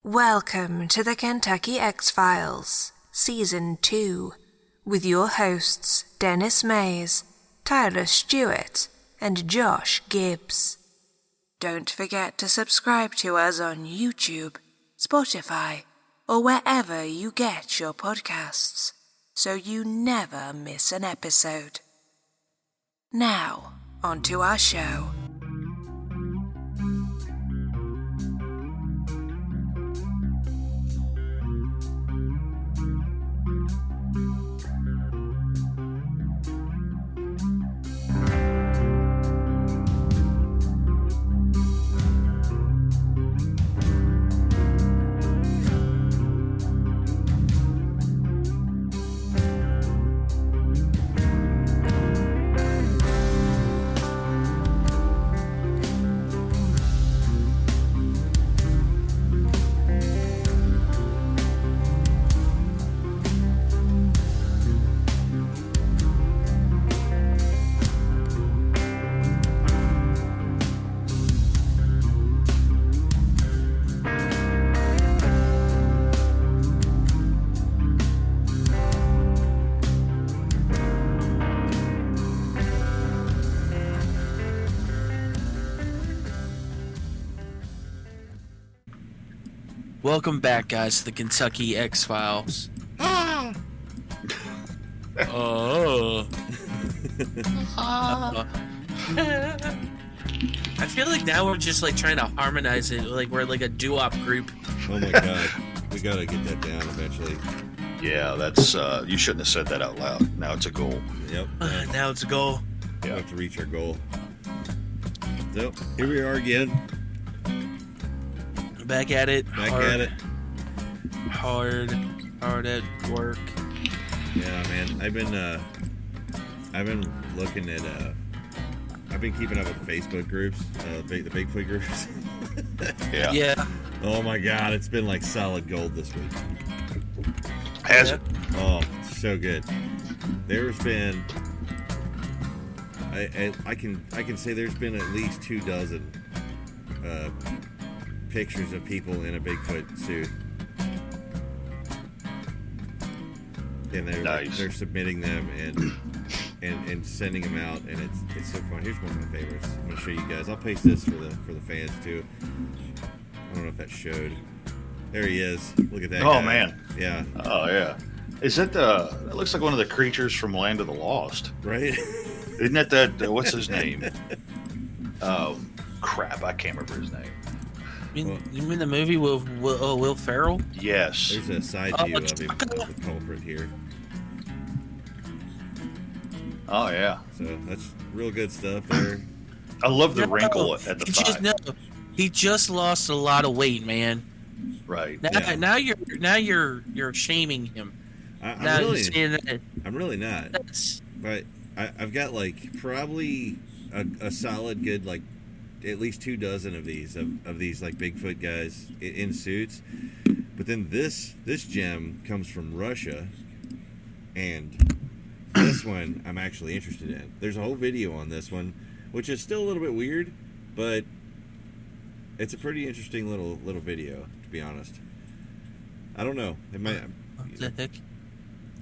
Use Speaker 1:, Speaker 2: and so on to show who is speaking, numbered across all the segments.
Speaker 1: Welcome to the Kentucky X-Files, Season 2, with your hosts Dennis Mays, Tyler Stewart, and Josh Gibbs. Don't forget to subscribe to us on YouTube, Spotify, or wherever you get your podcasts, so you never miss an episode. Now, on to our show.
Speaker 2: Welcome back, guys, to the Kentucky X-Files. I feel like now we're just like trying to harmonize it, like we're like a doo-wop group.
Speaker 3: Oh my god, we gotta get that down eventually.
Speaker 4: Yeah, that's you shouldn't have said that out loud. Now it's a goal.
Speaker 3: Yep.
Speaker 2: Now it's a goal.
Speaker 3: We have to reach our goal. So here we are again.
Speaker 2: Back at it. Hard at work.
Speaker 3: Yeah, man. I've been looking at I've been keeping up with Facebook groups, the Bigfoot groups.
Speaker 4: Yeah.
Speaker 3: Oh my god, it's been like solid gold this week.
Speaker 4: Has it?
Speaker 3: Oh, so good. There's been I can say there's been at least 24 pictures of people in a Bigfoot suit, and they're submitting them and sending them out, and it's so fun. Here's one of my favorites. I'm gonna show you guys. I'll paste this for the fans too. I don't know if that showed. There he is. Look at that.
Speaker 4: Oh
Speaker 3: guy.
Speaker 4: man.
Speaker 3: Yeah.
Speaker 4: Oh yeah. Is that that looks like one of the creatures from Land of the Lost,
Speaker 3: Right.
Speaker 4: Isn't that what's his name? Oh crap! I can't remember his name.
Speaker 2: You mean the movie with Will Ferrell?
Speaker 4: Yes.
Speaker 3: There's a side view of him, of the culprit here.
Speaker 4: Oh yeah.
Speaker 3: So that's real good stuff there.
Speaker 4: I love the wrinkle at the thigh.
Speaker 2: He just lost a lot of weight, man.
Speaker 4: Right.
Speaker 2: Now you're shaming him.
Speaker 3: I'm really not. But I've got like probably a solid good like at least 24 of these like Bigfoot guys in suits. But then this gem comes from Russia, and this one I'm actually interested in. There's a whole video on this one, which is still a little bit weird, but it's a pretty interesting little video, to be honest. I don't know. It might.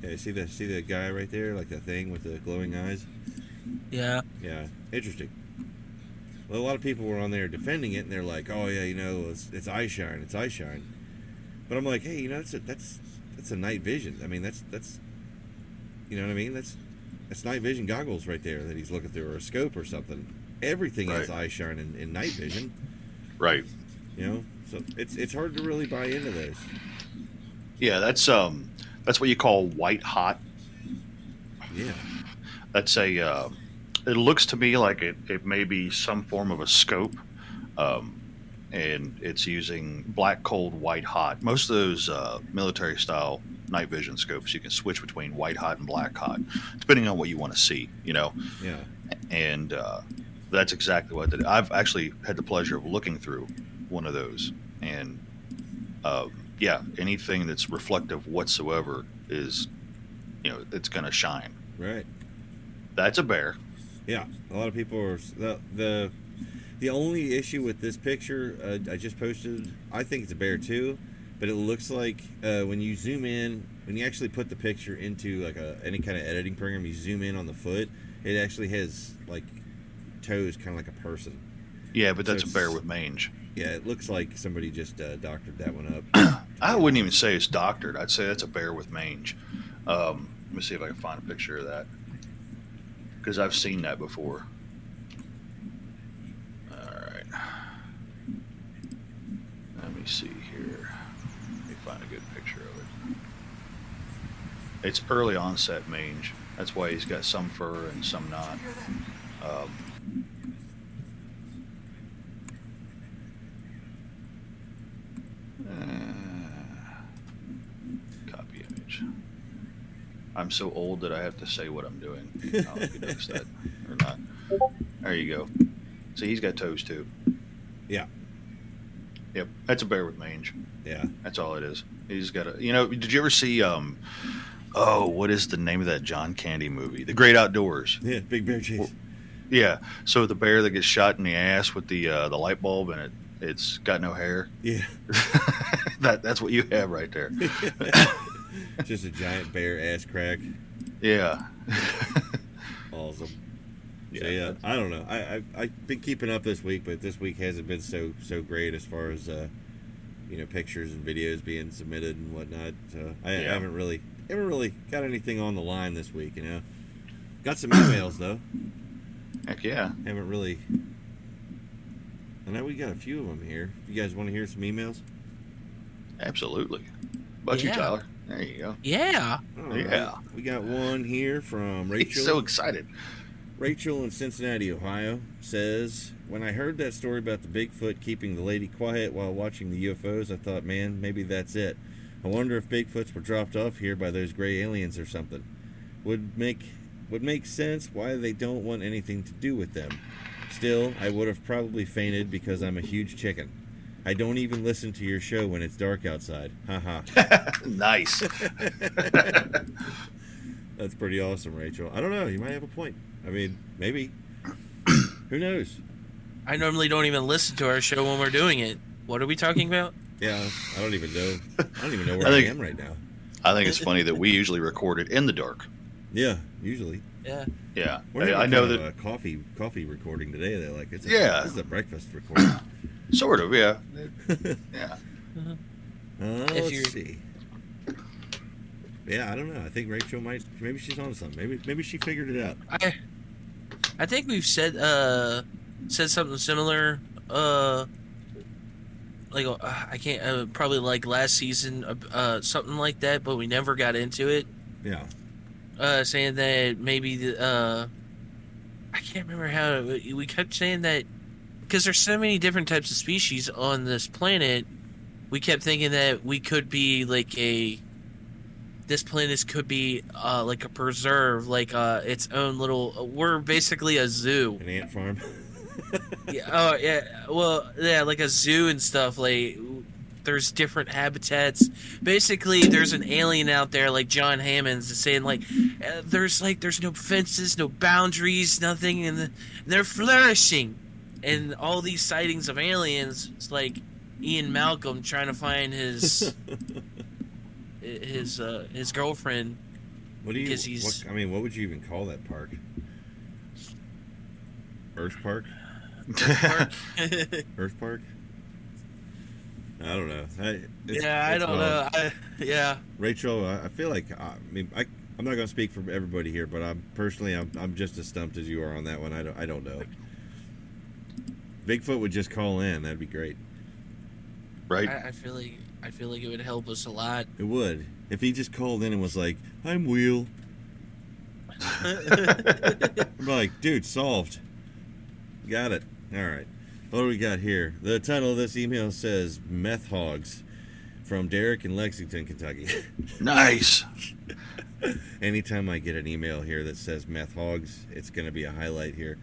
Speaker 3: Yeah, see the guy right there, like that thing with the glowing eyes. Yeah. Yeah. Interesting. Well, a lot of people were on there defending it, and they're like, "Oh yeah, it's eye shine, it's eye shine." But I'm like, hey, that's a night vision. I mean, that's you know what I mean? That's night vision goggles right there that he's looking through, or a scope or something. Everything has eye shine in night vision.
Speaker 4: Right.
Speaker 3: So it's hard to really buy into those.
Speaker 4: Yeah, that's what you call white hot.
Speaker 3: Yeah.
Speaker 4: That's a. It looks to me like it may be some form of a scope, and it's using black, cold, white, hot. Most of those military-style night vision scopes, you can switch between white, hot, and black, hot, depending on what you want to see,
Speaker 3: Yeah.
Speaker 4: And that's exactly what I did. I've actually had the pleasure of looking through one of those, and anything that's reflective whatsoever is, it's going to shine.
Speaker 3: Right.
Speaker 4: That's a bear.
Speaker 3: Yeah, a lot of people are the only issue with this picture I just posted. I think it's a bear too, but it looks like when you zoom in, when you actually put the picture into like any kind of editing program, you zoom in on the foot, it actually has like toes, kind of like a person.
Speaker 4: Yeah, but that's a bear with mange.
Speaker 3: Yeah, it looks like somebody just doctored that one up.
Speaker 4: I wouldn't even say it's doctored. I'd say that's a bear with mange. Let me see if I can find a picture of that, because I've seen that before. All right. Let me see here. Let me find a good picture of it. It's early onset mange. That's why he's got some fur and some not. Copy image. I'm so old that I have to say what I'm doing. I don't know if you noticed that or not. There you go. See, he's got toes too.
Speaker 3: Yeah.
Speaker 4: Yep, that's a bear with mange.
Speaker 3: Yeah.
Speaker 4: That's all it is. He's got a. Did you ever see? What is the name of that John Candy movie? The Great Outdoors.
Speaker 3: Yeah, Big Bear Chase.
Speaker 4: Yeah. So the bear that gets shot in the ass with the light bulb and it's got no hair.
Speaker 3: Yeah.
Speaker 4: That's what you have right there.
Speaker 3: Just a giant bear ass crack.
Speaker 4: Yeah.
Speaker 3: Awesome. So, yeah, I don't know. I've been keeping up this week, but this week hasn't been so great as far as pictures and videos being submitted and whatnot. So I haven't really got anything on the line this week. Got some emails though.
Speaker 4: Heck yeah.
Speaker 3: Haven't really. I know we got a few of them here. You guys want to hear some emails?
Speaker 4: Absolutely. About you, Tyler. There you go.
Speaker 2: Yeah.
Speaker 3: All right. We got one here from Rachel.
Speaker 4: He's so excited.
Speaker 3: Rachel in Cincinnati, Ohio says, when I heard that story about the Bigfoot keeping the lady quiet while watching the UFOs, I thought, man, maybe that's it. I wonder if Bigfoots were dropped off here by those gray aliens or something. Would make sense why they don't want anything to do with them. Still, I would have probably fainted because I'm a huge chicken. I don't even listen to your show when it's dark outside. Haha.
Speaker 4: Nice.
Speaker 3: That's pretty awesome, Rachel. I don't know. You might have a point. I mean, maybe. Who knows?
Speaker 2: I normally don't even listen to our show when we're doing it. What are we talking about?
Speaker 3: Yeah, I don't even know. I don't even know where I am right now.
Speaker 4: I think it's funny that we usually record it in the dark.
Speaker 3: Yeah, usually.
Speaker 2: Yeah.
Speaker 4: Yeah.
Speaker 3: I know that
Speaker 4: a
Speaker 3: coffee recording today. They're like, this is a breakfast recording.
Speaker 4: Sort of, yeah. Yeah.
Speaker 3: Let's see. Yeah, I don't know. I think Rachel maybe she's on something. Maybe she figured it out.
Speaker 2: I think we've said something similar. I can't probably like last season, something like that, but we never got into it.
Speaker 3: Yeah.
Speaker 2: Saying that maybe I can't remember how we kept saying that because there's so many different types of species on this planet. We kept thinking that we could be like this planet could be like a preserve, like its own little. We're basically a zoo,
Speaker 3: an ant farm.
Speaker 2: Yeah. Oh yeah. Well, yeah, like a zoo and stuff. Like there's different habitats. Basically, there's an alien out there, like John Hammond's saying, like there's no fences, no boundaries, nothing, and they're flourishing. And all these sightings of aliens, it's like Ian Malcolm trying to find his girlfriend.
Speaker 3: What would you even call that park? Earth Park? Earth Park? I don't know.
Speaker 2: I don't know. Yeah.
Speaker 3: Rachel, I feel like I'm not going to speak for everybody here, but I'm just as stumped as you are on that one. I don't know. Bigfoot would just call in. That'd be great.
Speaker 4: Right?
Speaker 2: I feel like it would help us a lot.
Speaker 3: It would. If he just called in and was like, "I'm Wheel." I'm like, dude, solved. Got it. All right. What do we got here? The title of this email says Meth Hogs from Derek in Lexington, Kentucky.
Speaker 4: Nice.
Speaker 3: Anytime I get an email here that says Meth Hogs, it's going to be a highlight here.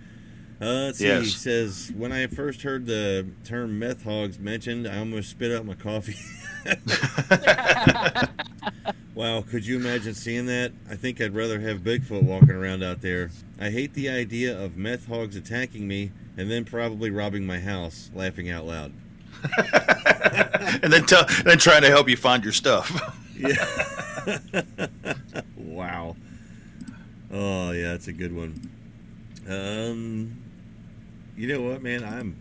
Speaker 3: Let's see.
Speaker 4: Yes.
Speaker 3: He says, when I first heard the term Meth Hogs mentioned, I almost spit out my coffee. Wow, could you imagine seeing that? I think I'd rather have Bigfoot walking around out there. I hate the idea of meth hogs attacking me and then probably robbing my house, laughing out loud.
Speaker 4: and then trying to help you find your stuff.
Speaker 3: Yeah. Wow. Oh yeah, that's a good one. You know what, man?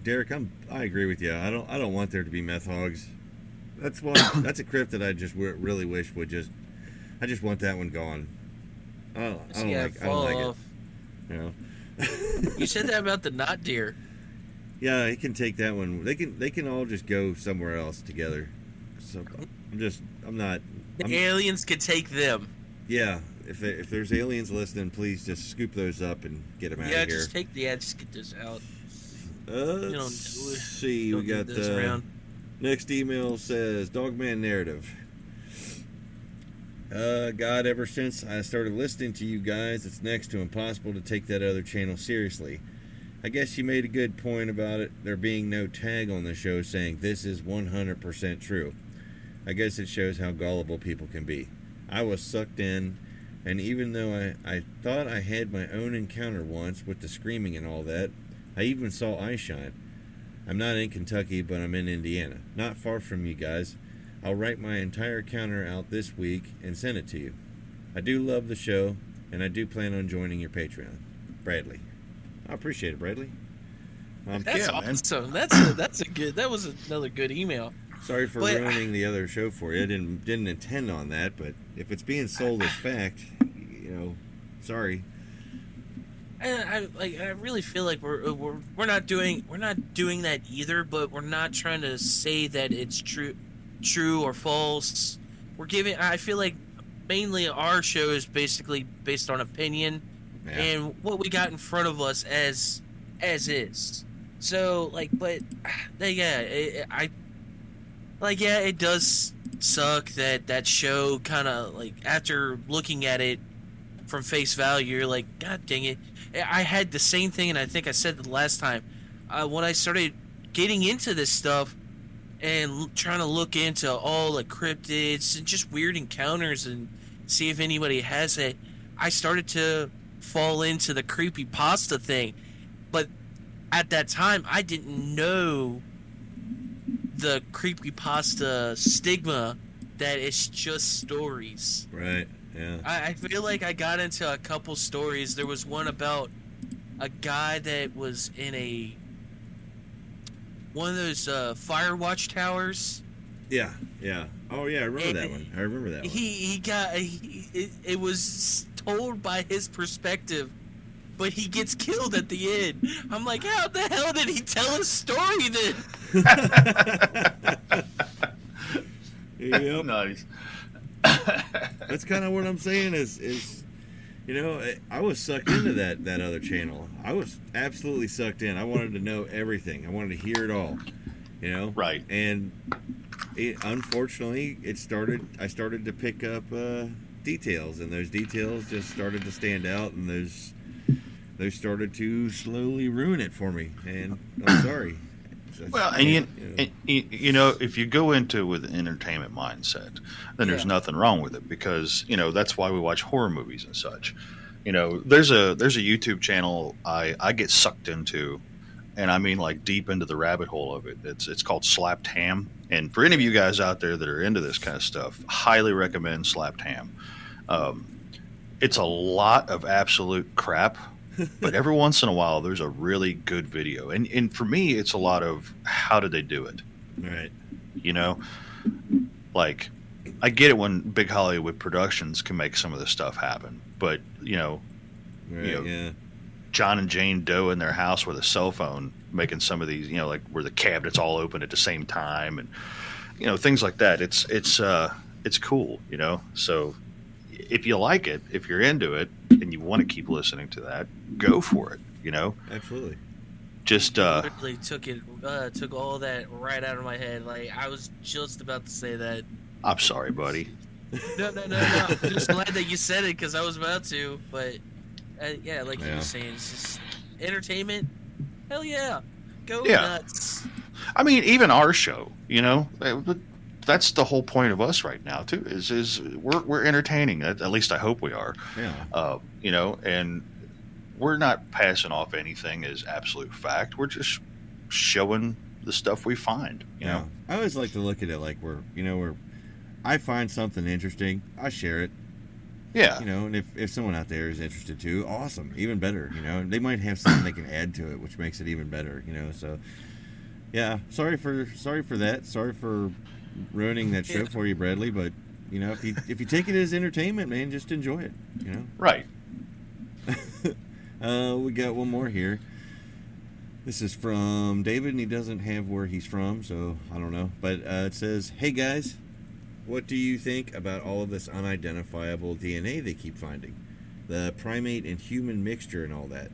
Speaker 3: Derek. I agree with you. I don't want there to be meth hogs. That's one. That's a crypt that I just really wish would just. I just want that one gone. I don't like it. You know.
Speaker 2: You said that about the knot deer.
Speaker 3: Yeah, he can take that one. They can all just go somewhere else together. So I'm not.
Speaker 2: The aliens could take them.
Speaker 3: Yeah, if there's aliens listening, please just scoop those up and get them out of here.
Speaker 2: Just get this out.
Speaker 3: Let's see. We got next email says Dogman Narrative. God, ever since I started listening to you guys, it's next to impossible to take that other channel seriously. I guess you made a good point about it, there being no tag on the show saying this is 100% true. I guess it shows how gullible people can be. I was sucked in, and even though I thought I had my own encounter once with the screaming and all that, I even saw eye shine. I'm not in Kentucky, but I'm in Indiana, not far from you guys. I'll write my entire counter out this week and send it to you. I do love the show, and I do plan on joining your Patreon. Bradley. I appreciate it, Bradley.
Speaker 2: That's awesome. That was another good email.
Speaker 3: Sorry for ruining the other show for you. I didn't intend on that, but if it's being sold as fact, sorry.
Speaker 2: I really feel like we're not doing that either, but we're not trying to say that it's true or false. I feel like mainly our show is basically based on opinion and what we got in front of us as is. So it does suck that show kind of after looking at it from face value, you're like, God dang it. I had the same thing, and I think I said the last time when I started getting into this stuff and trying to look into all the cryptids and just weird encounters and see if anybody has it, I started to fall into the creepypasta thing. But at that time, I didn't know the creepypasta stigma that it's just stories.
Speaker 3: Right, yeah.
Speaker 2: I feel like I got into a couple stories. There was one about a guy that was in one of those fire watch towers.
Speaker 3: Yeah. Oh yeah, I remember that one.
Speaker 2: It was told by his perspective, but he gets killed at the end. I'm like, how the hell did he tell a story then?
Speaker 3: Yep.
Speaker 4: Nice.
Speaker 3: That's kind of what I'm saying is I was sucked into that other channel. I was absolutely sucked in. I wanted to know everything. I wanted to hear it all.
Speaker 4: Right.
Speaker 3: And unfortunately, I started to pick up details, and those details just started to stand out, and those started to slowly ruin it for me. And I'm sorry.
Speaker 4: Well, and if you go into it with an entertainment mindset, then there's nothing wrong with it, because that's why we watch horror movies and such. There's a YouTube channel I get sucked into, and I mean deep into the rabbit hole of it. It's called Slapped Ham, and for any of you guys out there that are into this kind of stuff, highly recommend Slapped Ham. It's a lot of absolute crap. But every once in a while, there's a really good video. And for me, it's a lot of how did they do it?
Speaker 3: Right.
Speaker 4: I get it when big Hollywood productions can make some of this stuff happen. But, John and Jane Doe in their house with a cell phone making some of these, where the cabinets all open at the same time and, things like that. It's cool, So if you like it, if you're into it, and you want to keep listening to that, go for it.
Speaker 3: Absolutely.
Speaker 4: Just
Speaker 2: literally took all that right out of my head. I was just about to say that.
Speaker 4: I'm sorry, buddy.
Speaker 2: No. I'm just glad that you said it, because I was about to. But you were saying, it's just entertainment. Hell yeah, go nuts.
Speaker 4: I mean, even our show, that's the whole point of us right now too. Is we're entertaining. At least I hope we are.
Speaker 3: Yeah.
Speaker 4: And we're not passing off anything as absolute fact. We're just showing the stuff we find. You know,
Speaker 3: I always like to look at it like we're I find something interesting, I share it.
Speaker 4: Yeah.
Speaker 3: And if someone out there is interested too, awesome, even better. They might have something they can add to it, which makes it even better. So yeah, sorry for that. Sorry for ruining that show for you, Bradley. But if you take it as entertainment, man, just enjoy it.
Speaker 4: Right.
Speaker 3: We got one more here. This is from David, and he doesn't have where he's from, so I don't know. But it says, "Hey guys, what do you think about all of this unidentifiable DNA they keep finding? The primate and human mixture and all that.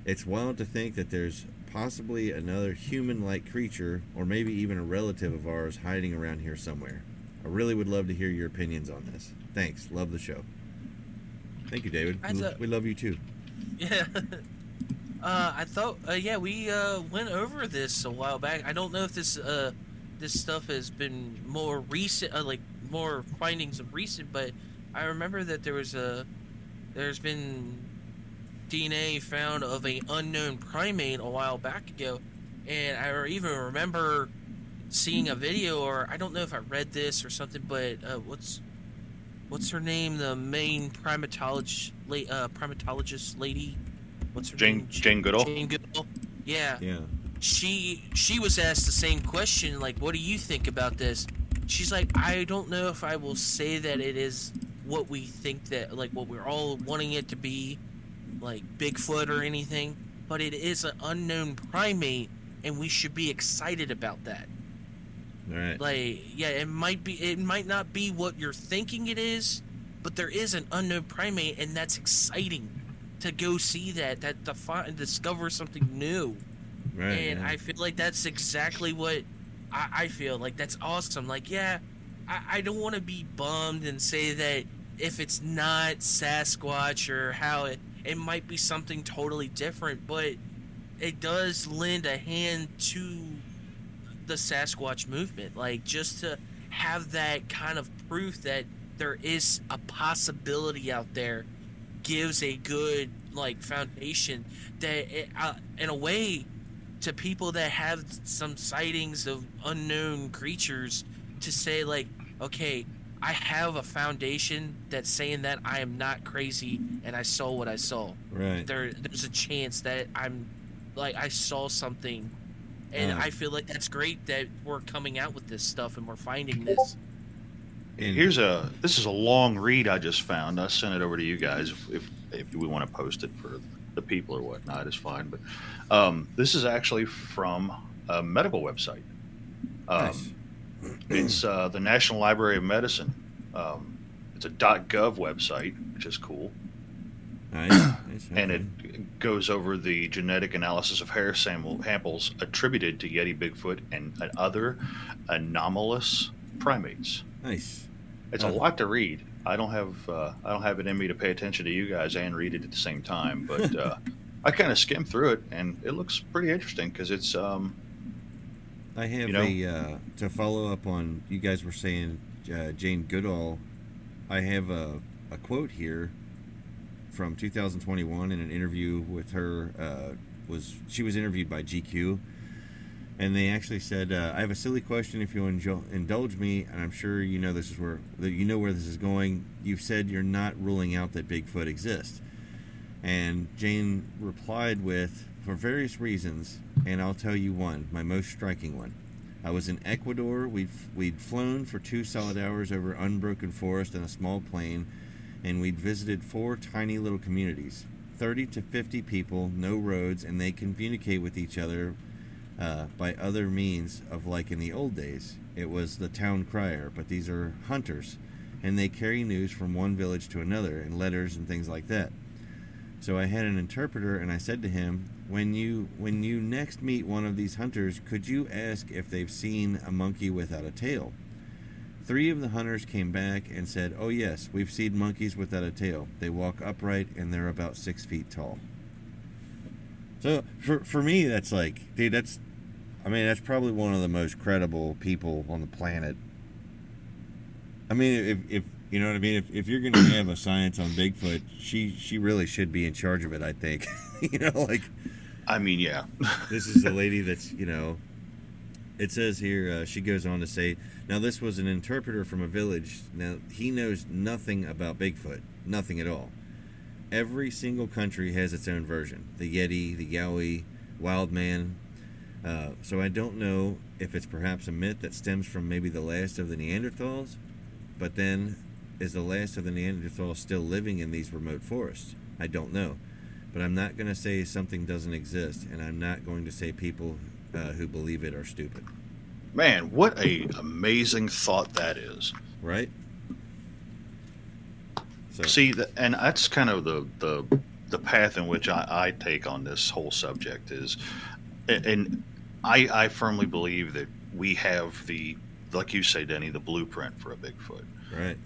Speaker 3: It's wild to think that there's possibly another human-like creature, or maybe even a relative of ours, hiding around here somewhere. I really would love to hear your opinions on this. Thanks. Love the show." Thank you, David. We love you too.
Speaker 2: Yeah. I thought, we went over this a while back. I don't know if this stuff has been more recent, more findings of recent, but I remember that there's been DNA found of an unknown primate a while back ago, and I even remember seeing a video, or I don't know if I read this or something, but what's her name? The main primatologist lady. What's her name?
Speaker 4: Jane Goodall.
Speaker 2: Jane Goodall. Yeah.
Speaker 3: Yeah.
Speaker 2: She was asked the same question, like, what do you think about this? She's like, I don't know if I will say that it is what we think that, like, what we're all wanting it to be, like Bigfoot or anything, but it is an unknown primate, and we should be excited about that.
Speaker 3: All right.
Speaker 2: Like, yeah, it might not be what you're thinking it is, but there is an unknown primate, and that's exciting to go see that discover something new.
Speaker 3: Right.
Speaker 2: And I feel like that's exactly what I feel like. That's awesome. Like, yeah, I don't want to be bummed and say that if it's not Sasquatch or how it might be something totally different, but it does lend a hand to the Sasquatch movement. Like, just to have that kind of proof that there is a possibility out there gives a good, like, foundation that in a way, to people that have some sightings of unknown creatures, to say, like, okay, I have a foundation that's saying that I am not crazy and I saw what I saw.
Speaker 3: Right.
Speaker 2: There's a chance that I saw something, and I feel like that's great that we're coming out with this stuff and we're finding this.
Speaker 4: And this is a long read I just found. I sent it over to you guys. If we want to post it for the people or whatnot, it's fine. But this is actually from a medical website.
Speaker 3: Nice.
Speaker 4: It's the National Library of Medicine. It's a .gov website, which is cool.
Speaker 3: Nice.
Speaker 4: And it goes over the genetic analysis of hair samples attributed to Yeti, Bigfoot, and other anomalous primates.
Speaker 3: Nice.
Speaker 4: It's a lot to read. I don't have it in me to pay attention to you guys and read it at the same time, but I kind of skimmed through it, and it looks pretty interesting because it's.
Speaker 3: I have to follow up on, you guys were saying Jane Goodall. I have a quote here from 2021 in an interview with her. She was interviewed by GQ, and they actually said, "I have a silly question. If you'll indulge me, and I'm sure you know where this is going. You've said you're not ruling out that Bigfoot exists." And Jane replied with, "For various reasons, and I'll tell you one, my most striking one. I was in Ecuador. We'd flown for 2 solid hours over unbroken forest and a small plain, and we'd visited 4 tiny little communities, 30 to 50 people, no roads, and they communicate with each other by other means of, like in the old days. It was the town crier, but these are hunters, and they carry news from one village to another in letters and things like that. So I had an interpreter, and I said to him, when you next meet one of these hunters, could you ask if they've seen a monkey without a tail? 3 of the hunters came back and said, oh yes, we've seen monkeys without a tail. They walk upright, and they're about 6 feet tall." So for me, that's like, dude, that's probably one of the most credible people on the planet. I mean, if you know what I mean, if you're going to have a science on Bigfoot, she really should be in charge of it, I think. Like,
Speaker 4: I mean, yeah.
Speaker 3: This is a lady that's, It says here, she goes on to say, now this was an interpreter from a village. Now, he knows nothing about Bigfoot. Nothing at all. Every single country has its own version. The Yeti, the Yowie, Wild Man. So I don't know if it's perhaps a myth that stems from maybe the last of the Neanderthals. But then, is the last of the Neanderthals still living in these remote forests? I don't know. But I'm not going to say something doesn't exist. And I'm not going to say people who believe it are stupid.
Speaker 4: Man, what a amazing thought that is.
Speaker 3: Right? So.
Speaker 4: See, and that's kind of the path in which I take on this whole subject is, and I firmly believe that we have like you say, Denny, the blueprint for a Bigfoot.
Speaker 3: Right.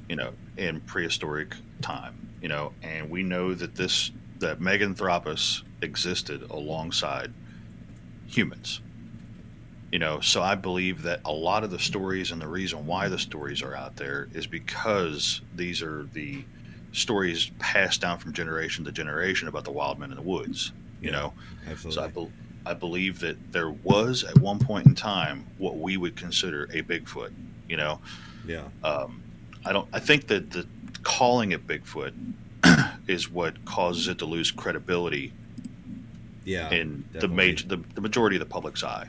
Speaker 4: In prehistoric time, and we know that that Meganthropus existed alongside humans. So I believe that a lot of the stories and the reason why the stories are out there is because these are the stories passed down from generation to generation about the wild men in the woods,
Speaker 3: Absolutely.
Speaker 4: So I believe that there was at one point in time what we would consider a Bigfoot,
Speaker 3: Yeah.
Speaker 4: I think that the calling it Bigfoot is what causes it to lose credibility in the majority of the public's eye,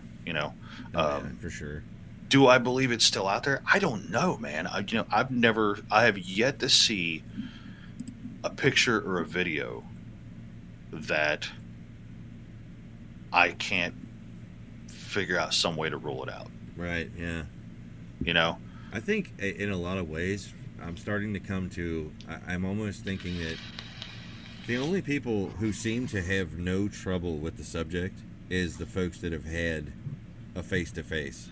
Speaker 3: for sure.
Speaker 4: Do I believe it's still out there? I don't know, man. I have yet to see a picture or a video that I can't figure out some way to rule it out.
Speaker 3: Right, yeah. I think in a lot of ways, I'm starting to come to, I'm almost thinking that the only people who seem to have no trouble with the subject is the folks that have had a face-to-face.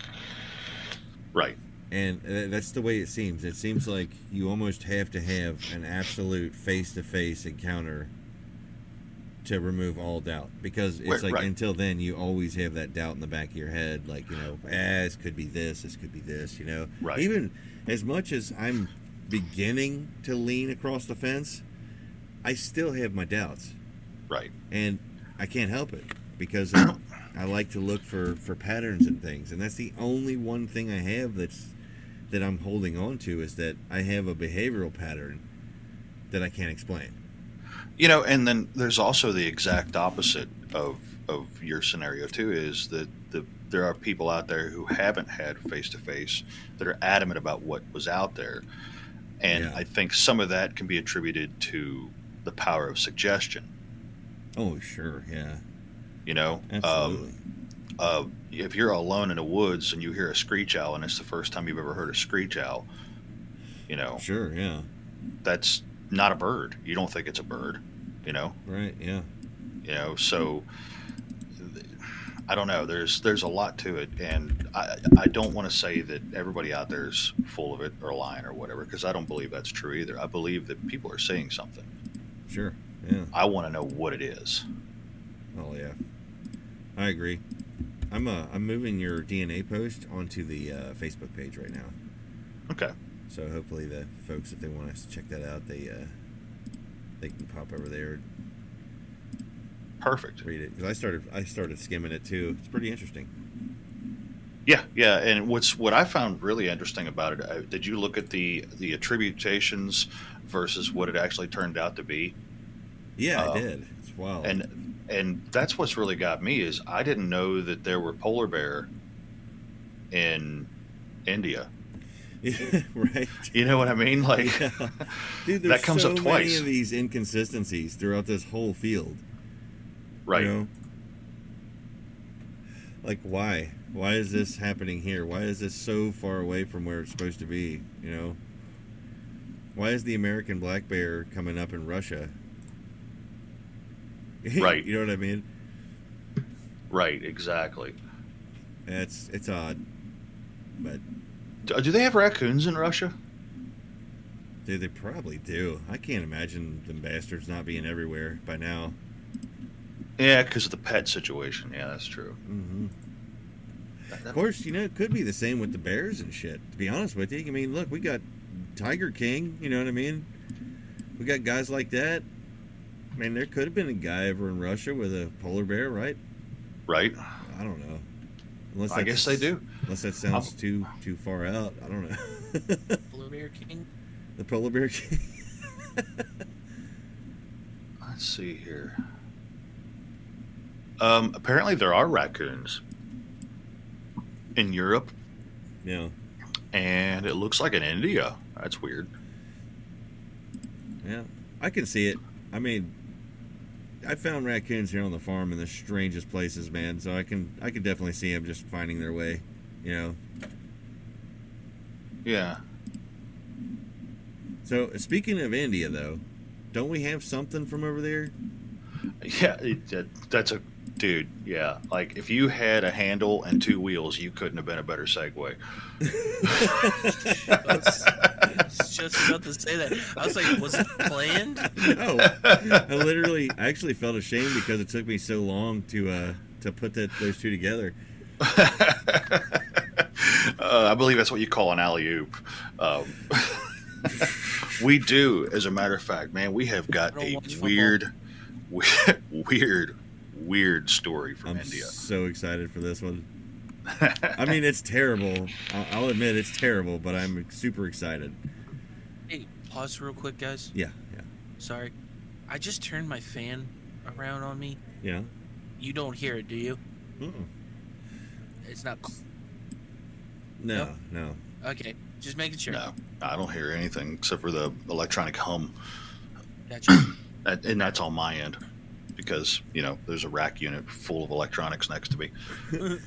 Speaker 4: Right.
Speaker 3: And that's the way it seems. It seems like you almost have to have an absolute face-to-face encounter to remove all doubt. Because it's until then, you always have that doubt in the back of your head. Like, this could be this could be this,
Speaker 4: Right.
Speaker 3: Even as much as I'm beginning to lean across the fence, I still have my doubts.
Speaker 4: Right.
Speaker 3: And I can't help it because I like to look for patterns and things. And that's the only one thing I have that I'm holding on to is that I have a behavioral pattern that I can't explain.
Speaker 4: And then there's also the exact opposite of your scenario too, is that there are people out there who haven't had face-to-face that are adamant about what was out there. And I think some of that can be attributed to the power of suggestion.
Speaker 3: Oh, sure, yeah. Absolutely.
Speaker 4: If you're alone in the woods and you hear a screech owl and it's the first time you've ever heard a screech owl,
Speaker 3: Sure, yeah.
Speaker 4: That's not a bird. You don't think it's a bird,
Speaker 3: Right, yeah.
Speaker 4: So I don't know. There's a lot to it, and I don't want to say that everybody out there is full of it or lying or whatever, because I don't believe that's true either. I believe that people are saying something.
Speaker 3: Sure, yeah.
Speaker 4: I want to know what it is.
Speaker 3: Oh yeah, I agree. I'm moving your DNA post onto the Facebook page right now.
Speaker 4: Okay.
Speaker 3: So hopefully the folks, if they want to check that out, they can pop over there.
Speaker 4: Perfect.
Speaker 3: Read it, because I started skimming it too. It's pretty interesting.
Speaker 4: Yeah, and what I found really interesting about it, did you look at the attributations versus what it actually turned out to be?
Speaker 3: Yeah, I did. It's wild.
Speaker 4: And that's what's really got me is I didn't know that there were polar bear in India.
Speaker 3: Yeah, right.
Speaker 4: You know what I mean? Like,
Speaker 3: yeah. Dude, there's
Speaker 4: that comes
Speaker 3: so
Speaker 4: up twice.
Speaker 3: many of these inconsistencies throughout this whole field.
Speaker 4: Right.
Speaker 3: Like, why? Why is this happening here? Why is this so far away from where it's supposed to be? Why is the American black bear coming up in Russia?
Speaker 4: Right.
Speaker 3: You know what I mean?
Speaker 4: Right, exactly.
Speaker 3: It's odd. But
Speaker 4: do they have raccoons in Russia?
Speaker 3: Dude, they probably do. I can't imagine them bastards not being everywhere by now.
Speaker 4: Yeah, because of the pet situation. Yeah, that's true.
Speaker 3: Mm-hmm. Of course, it could be the same with the bears and shit. To be honest with you, I mean, look, we got Tiger King. You know what I mean? We got guys like that. I mean, there could have been a guy over in Russia with a polar bear, right?
Speaker 4: Right.
Speaker 3: I don't know.
Speaker 4: I guess they do.
Speaker 3: Unless that sounds too far out. I don't know.
Speaker 2: Polar Bear King?
Speaker 3: The Polar Bear King?
Speaker 4: Let's see here. Apparently there are raccoons in Europe.
Speaker 3: Yeah.
Speaker 4: And it looks like in India. That's weird.
Speaker 3: Yeah. I can see it. I mean, I found raccoons here on the farm in the strangest places, man. So I can definitely see them just finding their way, you know.
Speaker 4: Yeah.
Speaker 3: So speaking of India, though, don't we have something from over there?
Speaker 4: Yeah, that's a dude. Yeah, like if you had a handle and two wheels, you couldn't have been a better segue.
Speaker 2: I was just about to say that. I was like, was it planned?
Speaker 3: No, I actually felt ashamed because it took me so long to put those two together.
Speaker 4: I believe that's what you call an alley-oop. We do, as a matter of fact, man. We have got a weird story from India.
Speaker 3: So excited for this one. I mean, it's terrible. I'll admit it's terrible, but I'm super excited.
Speaker 2: Hey, pause real quick, guys.
Speaker 3: Yeah.
Speaker 2: Sorry. I just turned my fan around on me.
Speaker 3: Yeah.
Speaker 2: You don't hear it, do you? It's not...
Speaker 3: No.
Speaker 2: Okay, just making sure.
Speaker 4: No, I don't hear anything except for the electronic hum.
Speaker 2: Gotcha.
Speaker 4: And that's on my end because, there's a rack unit full of electronics next to me.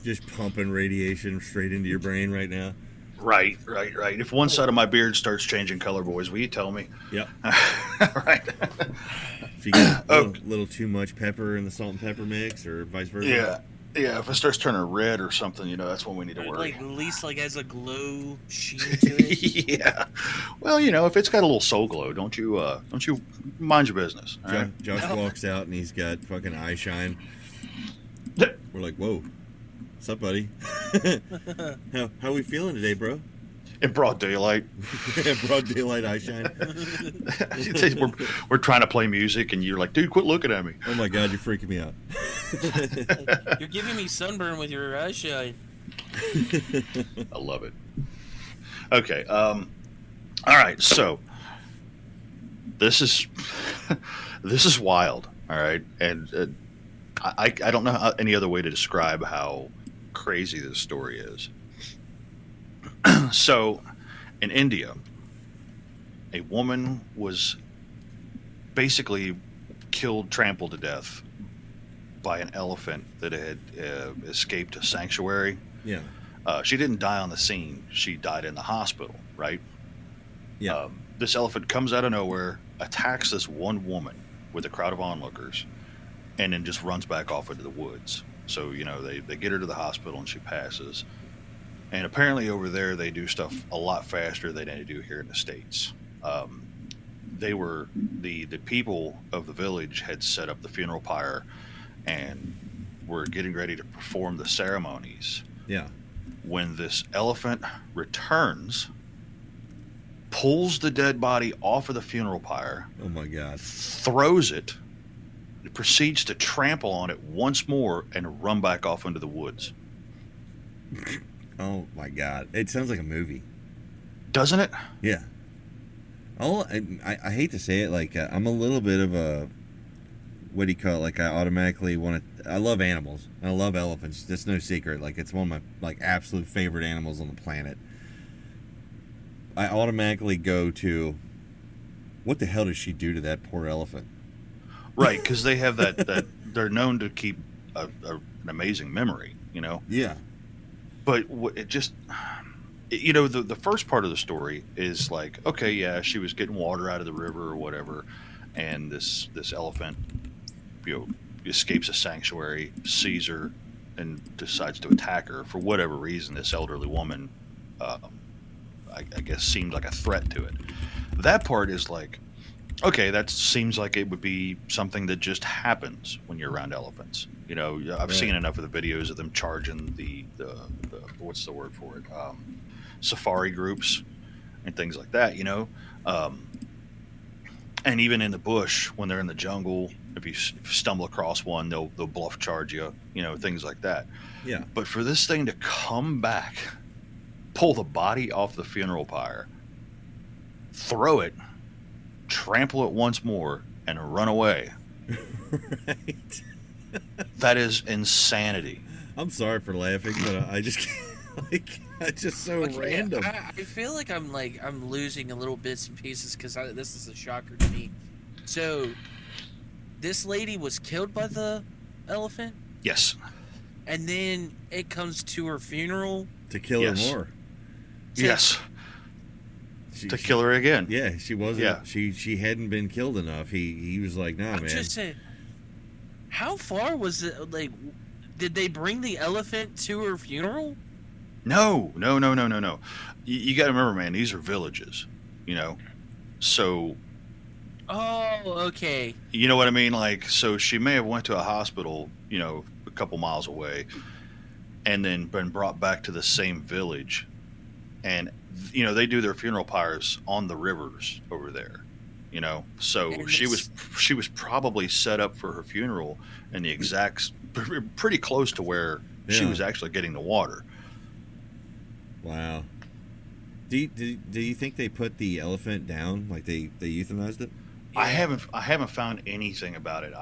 Speaker 3: Just pumping radiation straight into your brain right now.
Speaker 4: Right. If one side of my beard starts changing color, boys, will you tell me?
Speaker 3: Yep.
Speaker 4: Right.
Speaker 3: If you get a little too much pepper in the salt and pepper mix or vice versa.
Speaker 4: Yeah, if it starts turning red or something, that's when we need to worry.
Speaker 2: Like, at least has a glow sheen to it.
Speaker 4: Yeah. Well, if it's got a little soul glow, don't you mind your business. All right?
Speaker 3: Josh walks out and he's got fucking eye shine. We're like, whoa. What's up, buddy? How we feeling today, bro?
Speaker 4: In broad daylight.
Speaker 3: Broad daylight eye shine.
Speaker 4: we're trying to play music, and you're like, dude, quit looking at me.
Speaker 3: Oh, my God, you're freaking me out.
Speaker 2: You're giving me sunburn with your eye shine.
Speaker 4: I love it. Okay. All right. So this is wild. All right. And I don't know any other way to describe how crazy this story is. So, in India, a woman was basically trampled to death by an elephant that had escaped a sanctuary.
Speaker 3: Yeah.
Speaker 4: She didn't die on the scene. She died in the hospital, right?
Speaker 3: Yeah.
Speaker 4: This elephant comes out of nowhere, attacks this one woman with a crowd of onlookers, and then just runs back off into the woods. So, they get her to the hospital and she passes. And apparently over there, they do stuff a lot faster than they do here in the States. The people of the village had set up the funeral pyre and were getting ready to perform the ceremonies.
Speaker 3: Yeah.
Speaker 4: When this elephant returns, pulls the dead body off of the funeral pyre.
Speaker 3: Oh, my God.
Speaker 4: Throws it, proceeds to trample on it once more and run back off into the woods.
Speaker 3: Oh, my God. It sounds like a movie.
Speaker 4: Doesn't it?
Speaker 3: Yeah. I hate to say it, I'm a little bit of a, what do you call it? I automatically want to, I love animals. I love elephants. That's no secret. It's one of my, absolute favorite animals on the planet. I automatically go to, what the hell does she do to that poor elephant? Right,
Speaker 4: because they have that they're known to keep an amazing memory,
Speaker 3: Yeah.
Speaker 4: But it just, the first part of the story is okay, yeah, she was getting water out of the river or whatever, and this elephant, escapes a sanctuary, sees her, and decides to attack her for whatever reason. This elderly woman, I guess, seemed like a threat to it. That part is okay, that seems like it would be something that just happens when you're around elephants. I've seen enough of the videos of them charging the what's the word for it? Safari groups and things like that, And even in the bush, when they're in the jungle, if you stumble across one, they'll bluff charge you, things like that.
Speaker 3: Yeah.
Speaker 4: But for this thing to come back, pull the body off the funeral pyre, throw it, trample it once more, and run away.
Speaker 3: Right.
Speaker 4: That is insanity.
Speaker 3: I'm sorry for laughing, but I just can't, like, it's just so random.
Speaker 2: I feel like I'm losing a little bits and pieces because this is a shocker to me. So, this lady was killed by the elephant?
Speaker 4: Yes.
Speaker 2: And then it comes to her funeral?
Speaker 3: To kill her more.
Speaker 4: Yes. To kill her again.
Speaker 3: Yeah, she wasn't. Yeah. She hadn't been killed enough. He was like, nah, man.
Speaker 2: Just saying, how far was it? Like, did they bring the elephant to her funeral?
Speaker 4: No. You got to remember, man, these are villages, So.
Speaker 2: Oh, okay.
Speaker 4: You know what I mean? Like, so she may have went to a hospital, a couple miles away, and then been brought back to the same village, and they do their funeral pyres on the rivers over there, So and she was probably set up for her funeral in the exact, pretty close to where she was actually getting the water.
Speaker 3: Wow. Do you think they put the elephant down, like they euthanized it?
Speaker 4: Yeah. I haven't found anything about it.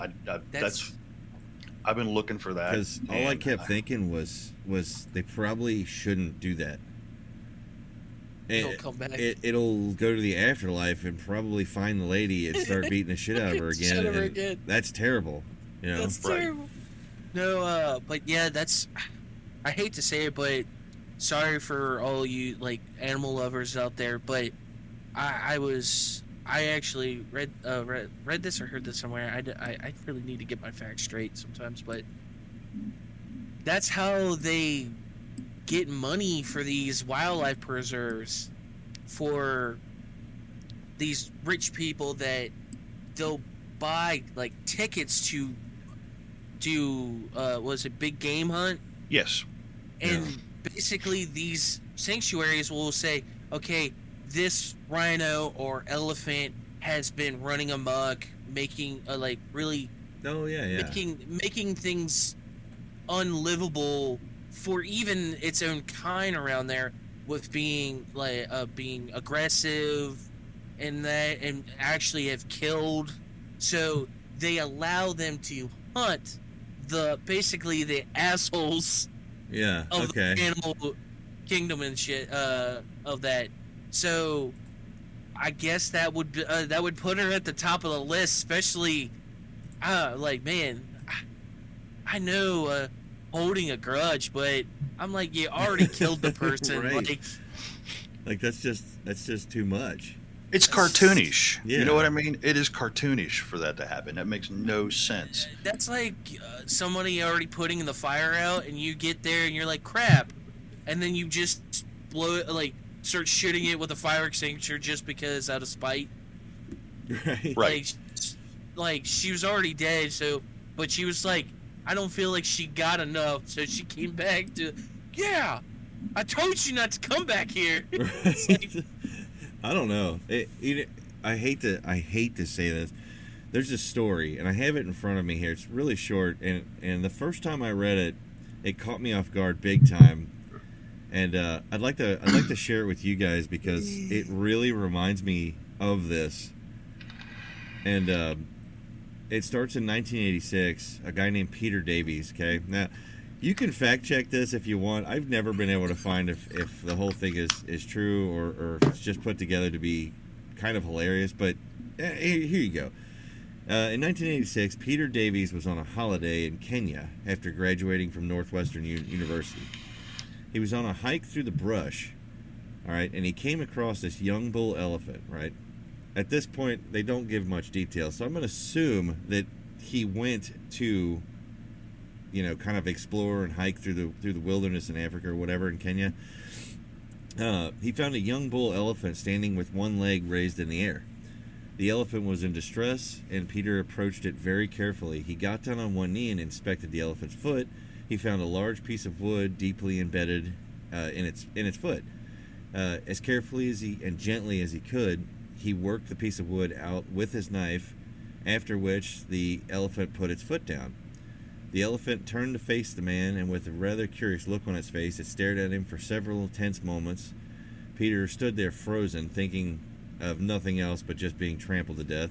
Speaker 4: I've been looking for that.
Speaker 3: Because all I kept thinking was they probably shouldn't do that.
Speaker 2: It'll come back.
Speaker 3: It'll go to the afterlife and probably find the lady and start beating the shit out of her again. That's terrible.
Speaker 2: That's terrible. No, but yeah, I hate to say it, but sorry for all you like animal lovers out there, but I actually read this or heard this somewhere. I really need to get my facts straight sometimes, but that's how they get money for these wildlife preserves, for these rich people that they'll buy like tickets to do was it big game hunt?
Speaker 4: Yes.
Speaker 2: And basically these sanctuaries will say, okay, this rhino or elephant has been running amok, making making things unlivable for even its own kind around there, with being being aggressive and actually have killed. So they allow them to hunt basically the assholes of the animal kingdom and shit of that. So I guess that would put her at the top of the list, especially man, I know holding a grudge, but I'm like, you already killed the person.
Speaker 3: Right. Like that's just too much.
Speaker 4: It's cartoonish.
Speaker 3: Yeah.
Speaker 4: You know what I mean? It is cartoonish for that to happen. That makes no sense.
Speaker 2: That's like somebody already putting the fire out, and you get there and you're like, crap, and then you just blow it, like start shooting it with a fire extinguisher just because out of spite.
Speaker 3: Right.
Speaker 2: Like she was already dead, but she was like, I don't feel like she got enough, so she came back to, I told you not to come back here.
Speaker 3: Right. I don't know. I hate to say this. There's a story, and I have it in front of me here. It's really short, and the first time I read it, it caught me off guard big time. And I'd like to share it with you guys because it really reminds me of this. And it starts in 1986. A guy named Peter Davies. Okay, now you can fact check this if you want. I've never been able to find if the whole thing is true or if it's just put together to be kind of hilarious. But here you go. In 1986, Peter Davies was on a holiday in Kenya after graduating from Northwestern University. He was on a hike through the brush, all right, and he came across this young bull elephant, right? At this point, they don't give much detail, so I'm going to assume that he went to, kind of explore and hike through the wilderness in Africa or whatever in Kenya. He found a young bull elephant standing with one leg raised in the air. The elephant was in distress, and Peter approached it very carefully. He got down on one knee and inspected the elephant's foot. He found a large piece of wood deeply embedded in its foot. As carefully and gently as he could, he worked the piece of wood out with his knife, after which the elephant put its foot down. The elephant turned to face the man, and with a rather curious look on its face, it stared at him for several tense moments. Peter stood there frozen, thinking of nothing else but just being trampled to death.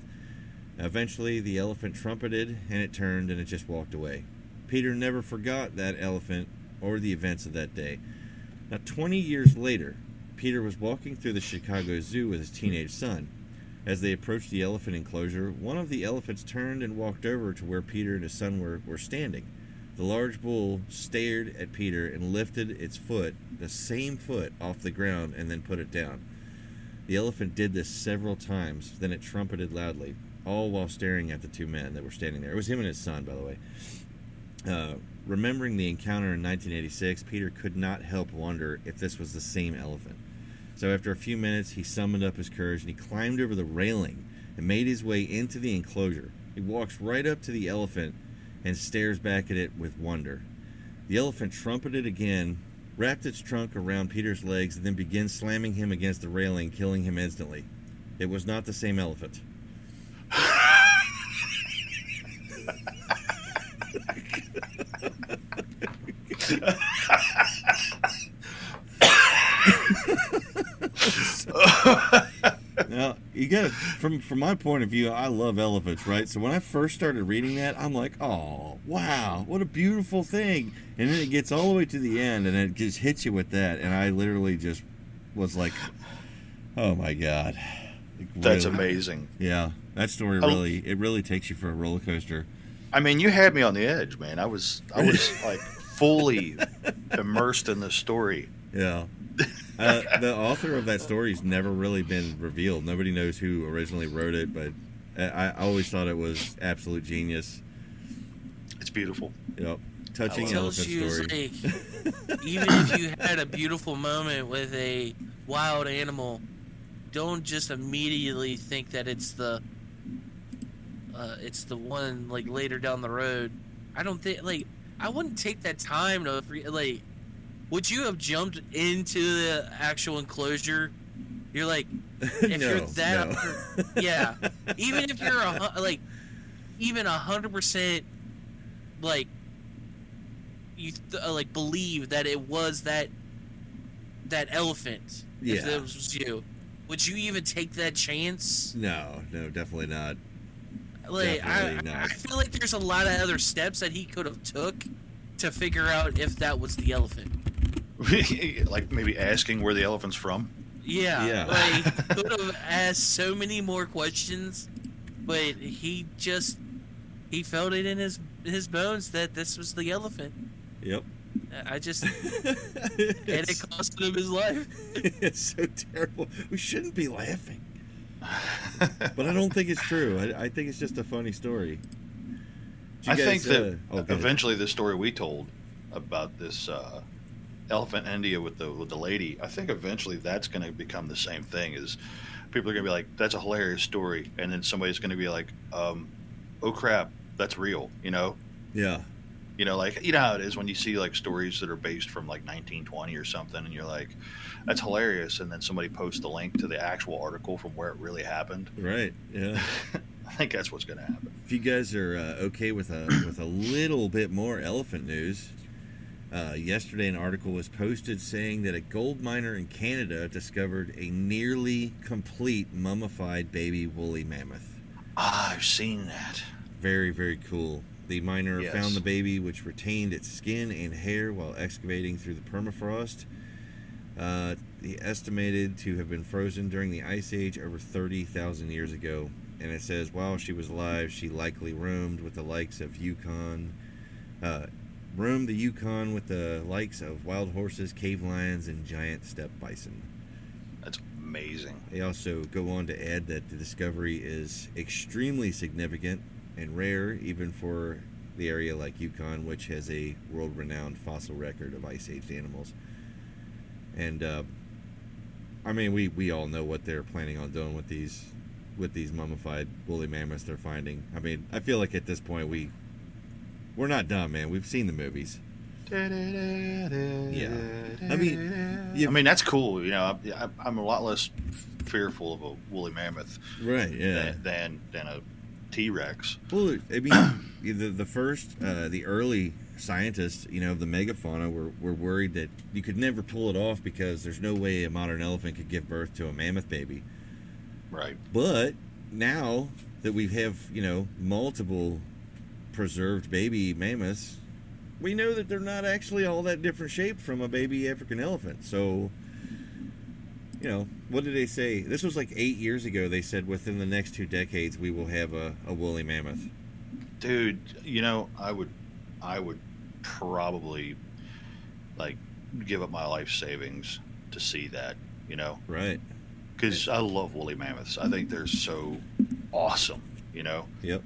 Speaker 3: Eventually, the elephant trumpeted, and it turned, and it just walked away. Peter never forgot that elephant or the events of that day. Now, 20 years later, Peter was walking through the Chicago Zoo with his teenage son. As they approached the elephant enclosure, one of the elephants turned and walked over to where Peter and his son were standing. The large bull stared at Peter and lifted its foot, the same foot, off the ground and then put it down. The elephant did this several times, then it trumpeted loudly, all while staring at the two men that were standing there. It was him and his son, by the way. Remembering the encounter in 1986, Peter could not help wonder if this was the same elephant. So after a few minutes, he summoned up his courage and he climbed over the railing and made his way into the enclosure. He walks right up to the elephant and stares back at it with wonder. The elephant trumpeted again, wrapped its trunk around Peter's legs, and then began slamming him against the railing, killing him instantly. It was not the same elephant. Now, you got from my point of view, I love elephants, right? So when I first started reading that, I'm like, oh, wow, what a beautiful thing. And then it gets all the way to the end, and it just hits you with that. And I literally just was like, oh, my God. Like,
Speaker 4: That's
Speaker 3: really,
Speaker 4: amazing.
Speaker 3: Yeah, that story really takes you for a roller coaster.
Speaker 4: I mean, you had me on the edge, man. I was like fully immersed in the story.
Speaker 3: Yeah. The author of that story's never really been revealed. Nobody knows who originally wrote it, but I always thought it was absolute genius.
Speaker 4: It's beautiful.
Speaker 3: Yep. Touching elephant story.
Speaker 2: Like, even if you had a beautiful moment with a wild animal, don't just immediately think that it's the one like later down the road. I don't think I wouldn't take that time to would you have jumped into the actual enclosure? You're like, if
Speaker 3: No,
Speaker 2: you're that,
Speaker 3: no.
Speaker 2: yeah. Even if you're even 100%, you believe that it was that elephant.
Speaker 3: Yeah.
Speaker 2: If that was you, would you even take that chance?
Speaker 3: No, definitely not.
Speaker 2: I feel like there's a lot of other steps that he could have took to figure out if that was the elephant.
Speaker 4: Like maybe asking where the elephant's from.
Speaker 2: Yeah. Could have asked so many more questions, but he felt it in his bones that this was the elephant.
Speaker 3: Yep.
Speaker 2: And it costed him his life.
Speaker 3: It's so terrible. We shouldn't be laughing. But I don't think it's true. I think it's just a funny story.
Speaker 4: I think that eventually the story we told about this elephant in India with the lady, I think eventually that's going to become the same thing. Is people are going to be like, that's a hilarious story, and then somebody's going to be like, oh crap, that's real, you know?
Speaker 3: Yeah.
Speaker 4: You know, like, you know how it is when you see like stories that are based from like 1920 or something, and you're like, that's hilarious, and then somebody posts the link to the actual article from where it really happened.
Speaker 3: Right. Yeah.
Speaker 4: I think that's what's going to happen.
Speaker 3: If you guys are okay with a little bit more elephant news, yesterday an article was posted saying that a gold miner in Canada discovered a nearly complete mummified baby woolly mammoth.
Speaker 4: Ah, I've seen that.
Speaker 3: Very, very cool. The miner
Speaker 4: Yes.
Speaker 3: found the baby, which retained its skin and hair while excavating through the permafrost. He estimated to have been frozen during the Ice Age over 30,000 years ago. And it says, while she was alive, she likely roamed with the likes of roamed the Yukon with the likes of wild horses, cave lions, and giant steppe bison.
Speaker 4: That's amazing.
Speaker 3: They also go on to add that the discovery is extremely significant and rare, even for the area like Yukon, which has a world-renowned fossil record of ice-aged animals. And I mean, we all know what they're planning on doing with these mummified woolly mammoths they're finding. I mean, I feel like at this point we're not done, man. We've seen the movies. Yeah. I mean,
Speaker 4: I mean that's cool. You know, I'm a lot less fearful of a woolly mammoth,
Speaker 3: right? Yeah,
Speaker 4: than a T-Rex.
Speaker 3: Well, I mean, the early scientists, of the megafauna were worried that you could never pull it off because there's no way a modern elephant could give birth to a mammoth baby.
Speaker 4: Right.
Speaker 3: But now that we have, multiple preserved baby mammoths, we know that they're not actually all that different shaped from a baby African elephant. So, what did they say? This was like 8 years ago. They said within the next 2 decades we will have a woolly mammoth.
Speaker 4: Dude, I would probably like give up my life savings to see that,
Speaker 3: Right.
Speaker 4: Because I love woolly mammoths. I think they're so awesome,
Speaker 3: Yep.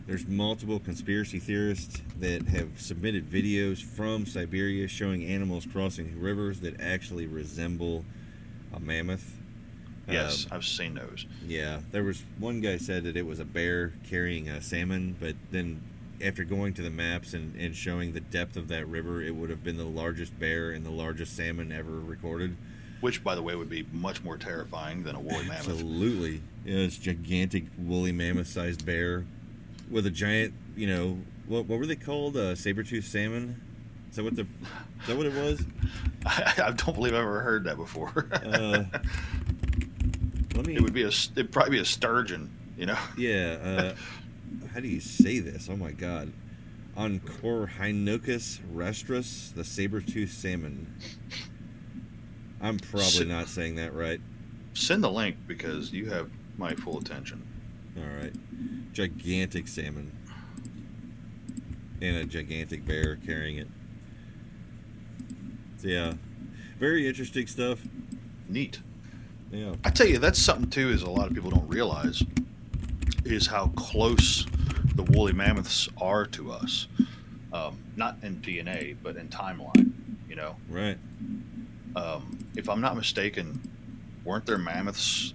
Speaker 3: There's multiple conspiracy theorists that have submitted videos from Siberia showing animals crossing rivers that actually resemble a mammoth.
Speaker 4: Yes, I've seen those.
Speaker 3: Yeah, there was one guy said that it was a bear carrying a salmon, but then after going to the maps and showing the depth of that river, it would have been the largest bear and the largest salmon ever recorded.
Speaker 4: Which, by the way, would be much more terrifying than a woolly mammoth.
Speaker 3: Absolutely. Yeah, it's gigantic woolly mammoth-sized bear with a giant, what were they called? Saber-toothed salmon? Is that what it was?
Speaker 4: I don't believe I've ever heard that before. It'd probably be a sturgeon,
Speaker 3: Yeah. How do you say this? Oh my God. Oncorhynocus restris, the saber-toothed salmon. I'm probably not saying that right.
Speaker 4: Send the link because you have my full attention.
Speaker 3: All right. Gigantic salmon. And a gigantic bear carrying it. So, yeah. Very interesting stuff.
Speaker 4: Neat.
Speaker 3: Yeah.
Speaker 4: I tell you, that's something, too, is a lot of people don't realize, is how close the woolly mammoths are to us. Not in DNA, but in timeline,
Speaker 3: Right.
Speaker 4: If I'm not mistaken, weren't there mammoths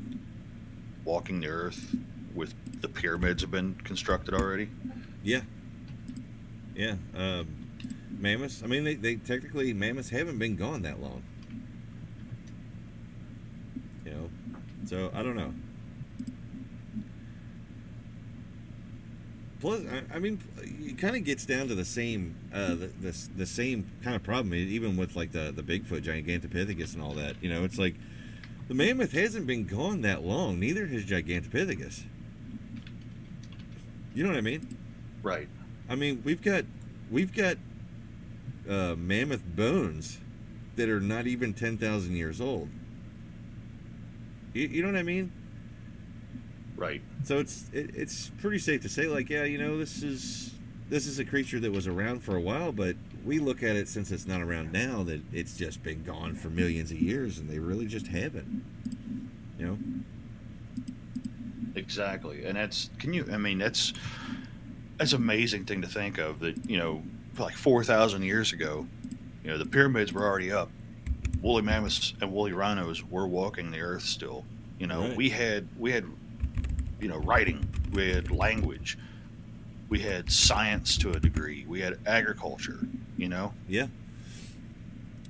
Speaker 4: walking the earth with the pyramids have been constructed already?
Speaker 3: Yeah. Yeah. Mammoths, I mean, they technically, mammoths haven't been gone that long. So I don't know. Plus, I mean, it kind of gets down to the same, the same kind of problem, even with like the Bigfoot, Gigantopithecus, and all that. It's like the mammoth hasn't been gone that long. Neither has Gigantopithecus. You know what I mean?
Speaker 4: Right.
Speaker 3: I mean, we've got mammoth bones that are not even 10,000 years old. You know what I mean?
Speaker 4: Right.
Speaker 3: So it's pretty safe to say, like, yeah, this is a creature that was around for a while, but we look at it since it's not around now that it's just been gone for millions of years, and they really just haven't.
Speaker 4: Exactly, and that's an amazing thing to think of that for like 4,000 years ago, the pyramids were already up. Woolly mammoths and woolly rhinos were walking the earth still.
Speaker 3: Right.
Speaker 4: we had writing, we had language, we had science to a degree, we had agriculture,
Speaker 3: Yeah.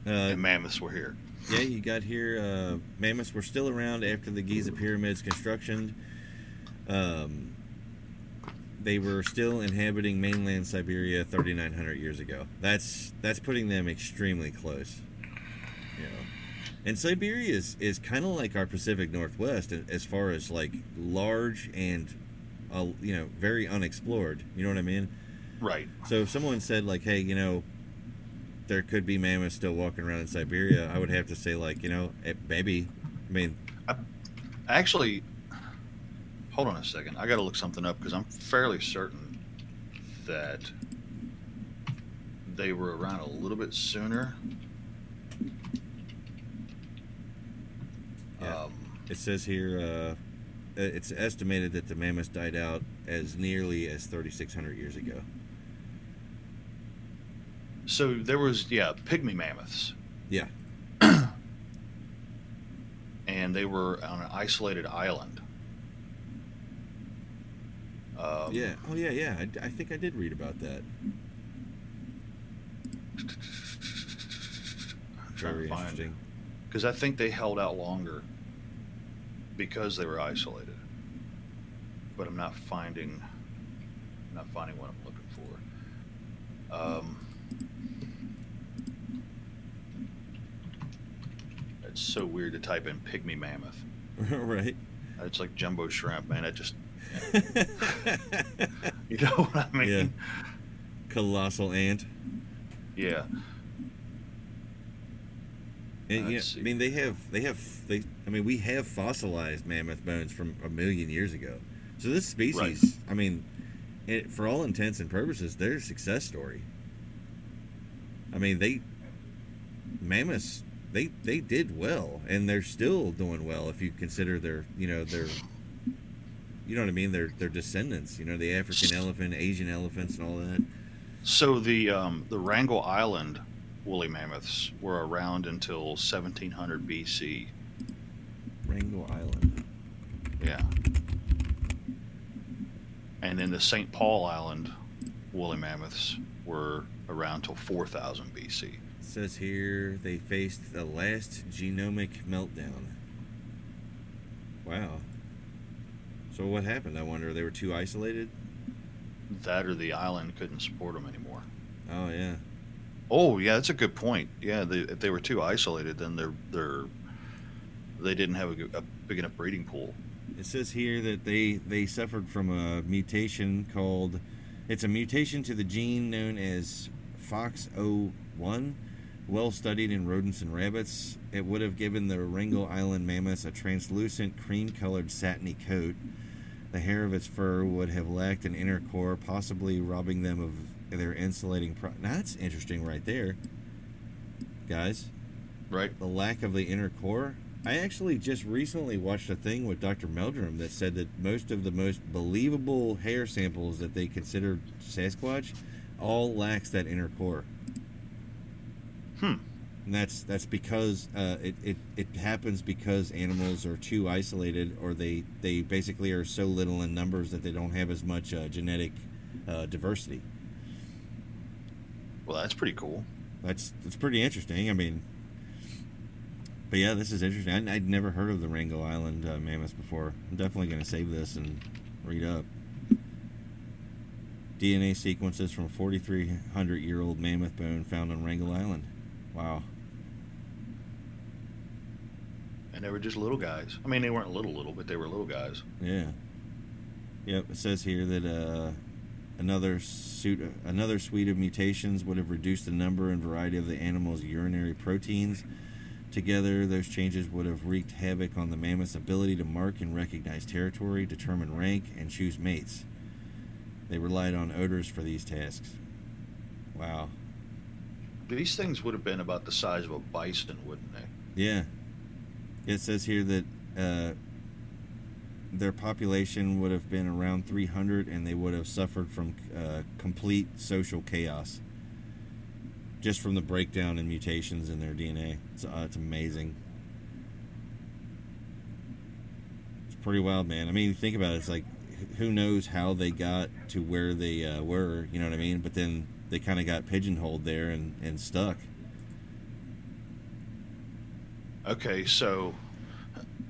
Speaker 4: And mammoths were here.
Speaker 3: Yeah, you got here, mammoths were still around after the Giza pyramids construction. They were still inhabiting mainland Siberia 3,900 years ago. That's putting them extremely close. And Siberia is kind of like our Pacific Northwest as far as like large and very unexplored. You know what I mean?
Speaker 4: Right.
Speaker 3: So if someone said like, hey, there could be mammoths still walking around in Siberia, I would have to say like, maybe. I mean,
Speaker 4: actually, hold on a second. I got to look something up because I'm fairly certain that they were around a little bit sooner.
Speaker 3: Yeah. It says here, it's estimated that the mammoths died out as nearly as 3,600 years ago.
Speaker 4: So there was, pygmy mammoths.
Speaker 3: Yeah.
Speaker 4: And they were on an isolated island.
Speaker 3: Yeah. Oh, yeah. I think I did read about that.
Speaker 4: I'm trying
Speaker 3: Very
Speaker 4: to find
Speaker 3: interesting.
Speaker 4: because I think they held out longer. because they were isolated. But I'm not finding what I'm looking for. It's so weird to type in pygmy mammoth.
Speaker 3: Right.
Speaker 4: It's like jumbo shrimp, man. It just, you know what I mean?
Speaker 3: Yeah. Colossal ant.
Speaker 4: Yeah.
Speaker 3: And, I mean, we have fossilized mammoth bones from a million years ago. So this species,
Speaker 4: Right.
Speaker 3: I mean, for all intents and purposes, they're a success story. I mean, mammoths, they did well, and they're still doing well if you consider their you know what I mean, their descendants. You know, the African elephant, Asian elephants, and all that.
Speaker 4: So the Wrangel Island woolly mammoths were around until 1700 BC.
Speaker 3: Wrangel Island.
Speaker 4: Yeah. And then the St. Paul Island woolly mammoths were around till 4000 BC.
Speaker 3: It says here they faced the last genomic meltdown. Wow. So what happened? I wonder. They were too isolated?
Speaker 4: That or the island couldn't support them anymore.
Speaker 3: Oh, yeah.
Speaker 4: Oh, yeah, that's a good point. Yeah, if they were too isolated, then they didn't have a big enough breeding pool.
Speaker 3: It says here that they suffered from a mutation called... It's a mutation to the gene known as FOXO1, well studied in rodents and rabbits. It would have given the Wrangel Island mammoths a translucent cream-colored satiny coat. The hair of its fur would have lacked an inner core, possibly robbing them of their insulating... Now, that's interesting right there, guys.
Speaker 4: Right.
Speaker 3: The lack of the inner core. I actually just recently watched a thing with Dr. Meldrum that said that most of the most believable hair samples that they considered Sasquatch all lacks that inner core. And that's because it happens because animals are too isolated, or they basically are so little in numbers that they don't have as much genetic diversity.
Speaker 4: Well, that's pretty cool.
Speaker 3: That's pretty interesting. I mean, but yeah, this is interesting. I'd never heard of the Wrangel Island mammoths before. I'm definitely going to save this and read up. DNA sequences from a 4,300-year-old mammoth bone found on Wrangel Island. Wow.
Speaker 4: And they were just little guys. I mean, they weren't little, but they were little guys.
Speaker 3: Yeah. Yep. It says here that another suite of mutations would have reduced the number and variety of the animal's urinary proteins. Together, those changes would have wreaked havoc on the mammoth's ability to mark and recognize territory, determine rank, and choose mates. They relied on odors for these tasks. Wow.
Speaker 4: These things would have been about the size of a bison, wouldn't they?
Speaker 3: Yeah. It says here that their population would have been around 300, and they would have suffered from complete social chaos just from the breakdown and mutations in their DNA. It's amazing. It's pretty wild, man. I mean, think about it. It's like, who knows how they got to where they were, you know what I mean? But then they kind of got pigeonholed there and stuck.
Speaker 4: Okay, so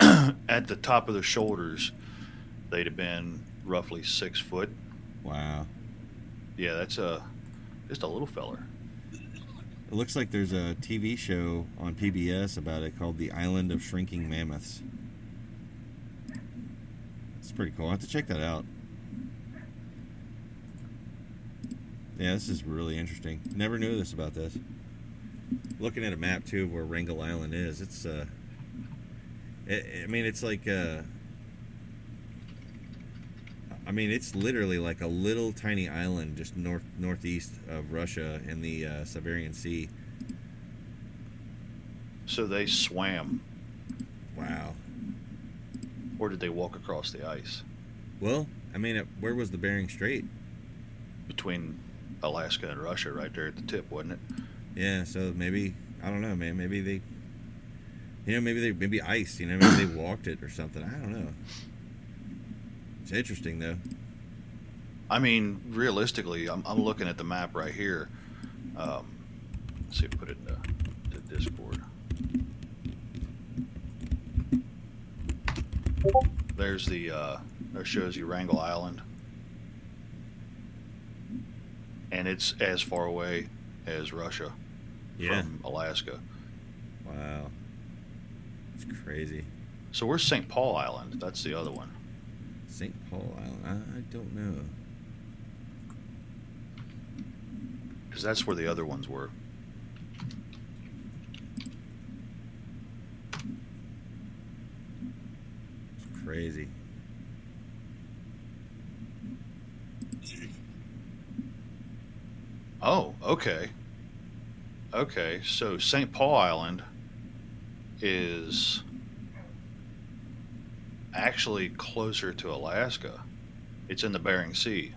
Speaker 4: at the top of the shoulders, they'd have been roughly 6 foot.
Speaker 3: Wow.
Speaker 4: Yeah, that's just a little feller.
Speaker 3: It looks like there's a TV show on PBS about it called The Island of Shrinking Mammoths. It's pretty cool. I'll have to check that out. Yeah, this is really interesting. Never knew this about this. Looking at a map, too, of where Wrangel Island is, it's, I mean, it's like, I mean, it's literally like a little tiny island just northeast of Russia in the Siberian Sea.
Speaker 4: So they swam.
Speaker 3: Wow.
Speaker 4: Or did they walk across the ice?
Speaker 3: Well, I mean, where was the Bering Strait?
Speaker 4: Between Alaska and Russia, right there at the tip, wasn't it?
Speaker 3: Yeah, so maybe, I don't know, man. Maybe they, maybe ice, maybe they walked it or something. I don't know. It's interesting, though.
Speaker 4: I mean, realistically, I'm looking at the map right here. Let's see, put it in the Discord. There's the that shows you Wrangel Island, and it's as far away as Russia from Alaska.
Speaker 3: Wow, it's crazy.
Speaker 4: So where's St. Paul Island? That's the other one.
Speaker 3: St. Paul Island? I don't know.
Speaker 4: Because that's where the other ones were.
Speaker 3: It's crazy.
Speaker 4: Oh, okay. Okay, so St. Paul Island is actually closer to Alaska. It's in the Bering Sea.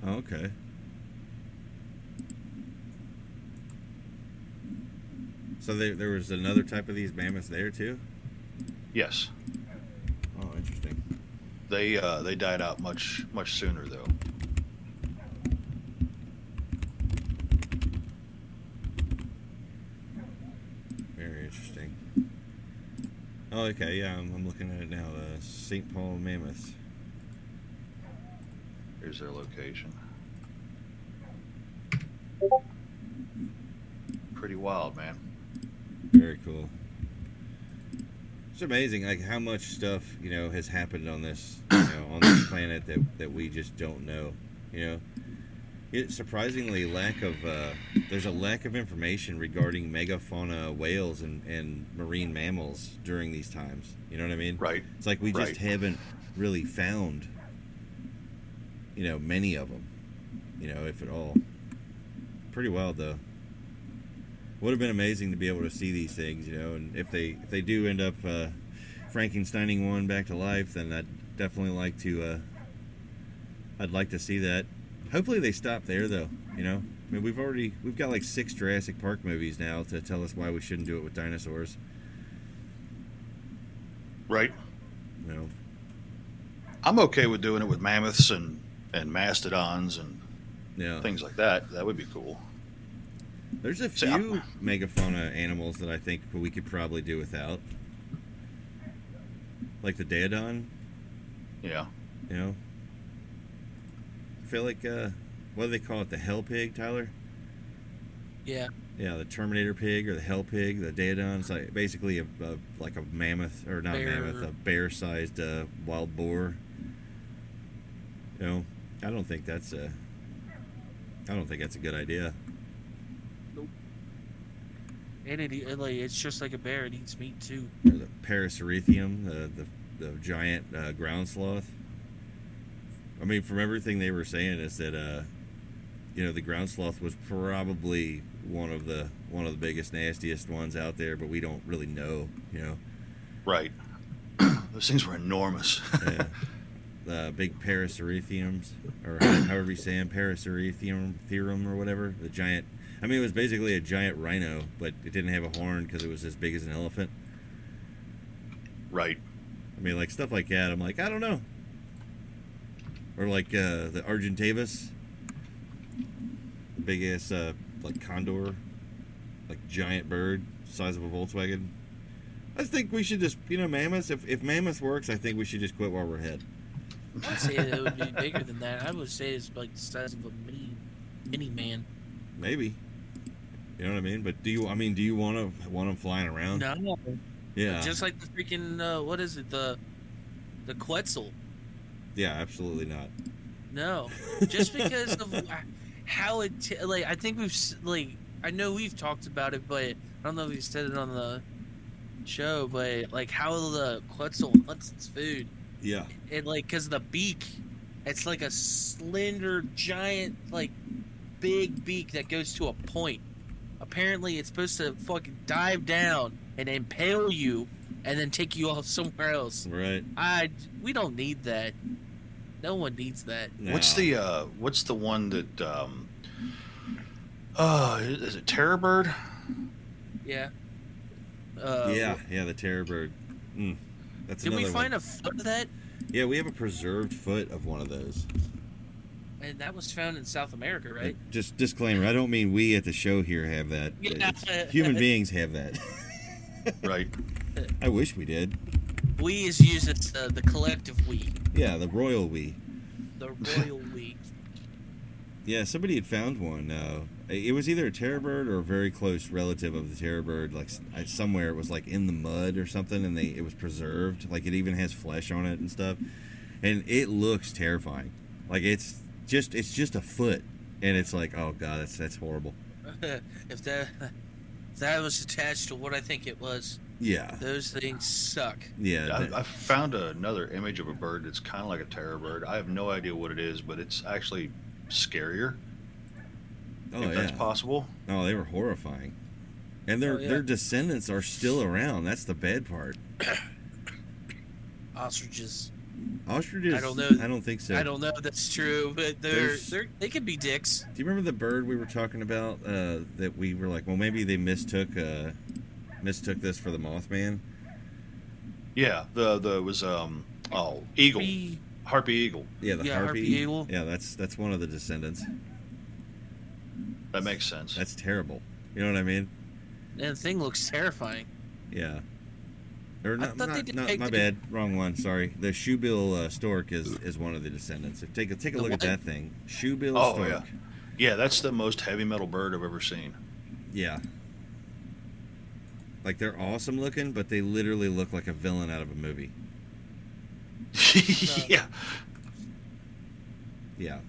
Speaker 3: Oh, okay. So there was another type of these mammoths there too?
Speaker 4: Yes.
Speaker 3: Oh, interesting.
Speaker 4: They died out much sooner though.
Speaker 3: Very interesting. Oh, okay. Yeah, I'm looking at it now. St. Paul mammoths.
Speaker 4: Here's their location. Pretty wild, man.
Speaker 3: Very cool. It's amazing, like how much stuff has happened on this, on this planet that we just don't know. It's surprisingly there's a lack of information regarding megafauna whales and marine mammals during these times. You know what I mean?
Speaker 4: Right.
Speaker 3: It's like we just haven't really found, many of them, if at all. Pretty wild though. Would have been amazing to be able to see these things, and if they do end up Frankensteining one back to life, then I'd definitely like to I'd like to see that. Hopefully they stop there though, I mean we've got like 6 Jurassic Park movies now to tell us why we shouldn't do it with dinosaurs.
Speaker 4: Right. I'm okay with doing it with mammoths and mastodons and things like that. That would be cool.
Speaker 3: There's a few megafauna animals that I think we could probably do without. Like the Daedon.
Speaker 4: Yeah.
Speaker 3: I feel like, what do they call it? The hell pig, Tyler?
Speaker 2: Yeah.
Speaker 3: Yeah, the Terminator pig or the hell pig, the Daedon. It's like basically like a mammoth, or not mammoth, a bear-sized wild boar. I don't think that's a good idea.
Speaker 2: And it's just like a bear. It eats meat too.
Speaker 3: Or the Parasaurethrium, the giant ground sloth. I mean, from everything they were saying is that the ground sloth was probably one of the biggest, nastiest ones out there, but we don't really know. Right.
Speaker 4: Those things were enormous.
Speaker 3: Yeah. The big Parasaurethriums, or however you say them, Parasaurethrium or whatever. The giant. I mean, it was basically a giant rhino, but it didn't have a horn because it was as big as an elephant.
Speaker 4: Right.
Speaker 3: I mean, like, stuff like that, I'm like, I don't know. Or like the Argentavis. The big-ass, like, condor. Like, giant bird, size of a Volkswagen. I think we should just, mammoths. If mammoth works, I think we should just quit while we're ahead.
Speaker 2: I'd say it would be bigger than that. I would say it's like the size of a mini man.
Speaker 3: Maybe. You know what I mean? But do you want them flying around?
Speaker 2: No.
Speaker 3: Yeah.
Speaker 2: Just like the freaking what is it? The Quetzal.
Speaker 3: Yeah, absolutely not.
Speaker 2: No. Just because of how it I think I know we've talked about it, but I don't know if we said it on the show, but like how the Quetzal hunts its food.
Speaker 3: Yeah.
Speaker 2: And because of the beak, it's like a slender, giant, big beak that goes to a point. Apparently, it's supposed to fucking dive down and impale you, and then take you off somewhere else.
Speaker 3: Right.
Speaker 2: We don't need that. No one needs that.
Speaker 3: No.
Speaker 4: What's the one that is it Terror Bird?
Speaker 2: Yeah.
Speaker 3: Yeah, the terror bird. That's
Speaker 2: Did we
Speaker 3: another
Speaker 2: find
Speaker 3: one.
Speaker 2: a foot of that?
Speaker 3: Yeah, we have a preserved foot of one of those.
Speaker 2: And that was found in South America, right?
Speaker 3: Just disclaimer, I don't mean we at the show here have that.
Speaker 2: Yeah.
Speaker 3: Human beings have that.
Speaker 4: Right.
Speaker 3: I wish we did.
Speaker 2: We is used as the collective we.
Speaker 3: Yeah, the royal we.
Speaker 2: The royal we.
Speaker 3: Yeah, somebody had found one. It was either a terror bird or a very close relative of the terror bird. Like somewhere, it was like in the mud or something, and it was preserved. Like it even has flesh on it and stuff, and it looks terrifying. Like it's just a foot, and it's like, oh god, that's horrible.
Speaker 2: If that was attached to what I think it was.
Speaker 3: Yeah.
Speaker 2: Those things suck.
Speaker 3: Yeah.
Speaker 4: I found another image of a bird that's kind of like a terror bird. I have no idea what it is, but it's actually scarier.
Speaker 3: Oh,
Speaker 4: if that's possible.
Speaker 3: Oh, they were horrifying. And their descendants are still around. That's the bad part.
Speaker 2: Ostriches.
Speaker 3: Ostriches?
Speaker 2: I don't know.
Speaker 3: I don't think so.
Speaker 2: I don't know if that's true, but they can be dicks.
Speaker 3: Do you remember the bird we were talking about that we were like, well, maybe they mistook this for the Mothman?
Speaker 4: Yeah, the was eagle, harpy eagle.
Speaker 3: Yeah, the
Speaker 2: harpy eagle.
Speaker 3: Yeah, that's one of the descendants.
Speaker 4: That makes sense.
Speaker 3: That's terrible. You know what I mean?
Speaker 2: And the thing looks terrifying.
Speaker 3: Yeah. Or not,
Speaker 2: they
Speaker 3: my bad. Wrong one. Sorry. The shoebill stork is one of the descendants. Take a look at that thing. Shoebill stork.
Speaker 4: Yeah. Yeah, that's the most heavy metal bird I've ever seen.
Speaker 3: Yeah. Like, they're awesome looking, but they literally look like a villain out of a movie.
Speaker 4: Yeah.
Speaker 3: Yeah.